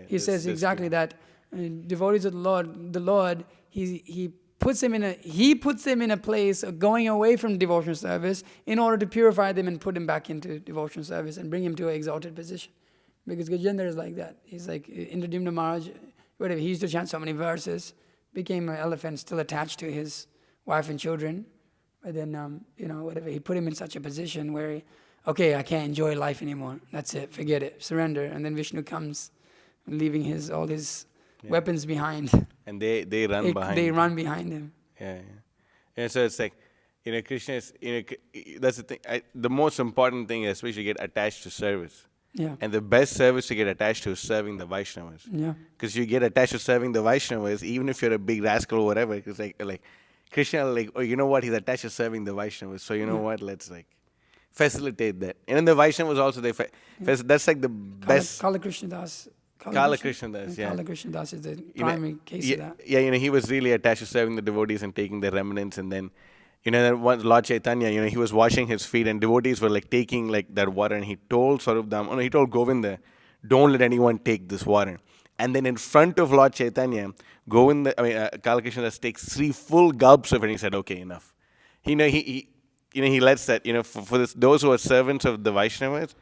He says exactly that. Devotees of the Lord, he puts them in a place of going away from devotional service in order to purify them and put them back into devotional service and bring him to an exalted position. Because Gajendra is like that. He's like Indradumna Maharaj, whatever. He used to chant so many verses, became an elephant still attached to his wife and children. But then, whatever, he put him in such a position where, okay, I can't enjoy life anymore. That's it, forget it, surrender. And then Vishnu comes, leaving all his weapons behind. And they run behind They him. run behind him. Yeah. And so it's like, Krishna is, that's the thing. The most important thing is especially get attached to service. Yeah. And the best service to get attached to is serving the Vaishnavas. Yeah. Because you get attached to serving the Vaishnavas, even if you're a big rascal or whatever, it's like Krishna, like, oh, you know what? He's attached to serving the Vaishnavas. So you know what? Let's facilitate that. And then the Vaishnavas also, that's like the best. Kala Krishna Das. Kala Krishna Das, yeah. Kala Krishna Das is the primary case of that. Yeah, he was really attached to serving the devotees and taking their remnants. And then, then once Lord Chaitanya, he was washing his feet and devotees were like taking like that water. And he told he told Govinda, don't let anyone take this water. And then in front of Lord Chaitanya, Kala Krishna Das takes 3 full gulps of it and he said, okay, enough. He lets that, for those who are servants of the Vaishnavas,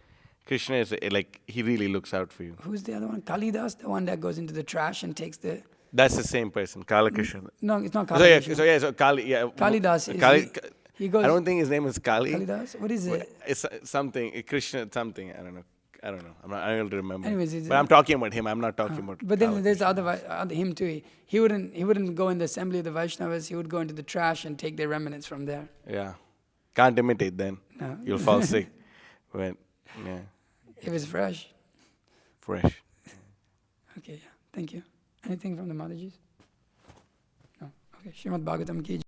Krishna is like, he really looks out for you. Who's the other one? Kalidas, the one that goes into the trash and takes the... That's the same person, Kala Krishna. No, it's not Kali. So Kali, yeah. Kalidas is... He goes. I don't think his name is Kali. Kalidas? What is But it? it's something, Krishna something. I don't know. I'm not. I don't remember. Anyways, it's- but I'm talking about him. I'm not talking about. But then Kali there's Krishna. other him too. He wouldn't go in the assembly of the Vaishnavas. He would go into the trash and take their remnants from there. Yeah, can't imitate then. No. You'll fall sick. When yeah, If it's fresh. fresh. Okay, yeah. Thank you. Anything from the Madhajis? No. Okay. Srimad Bhagavatam ki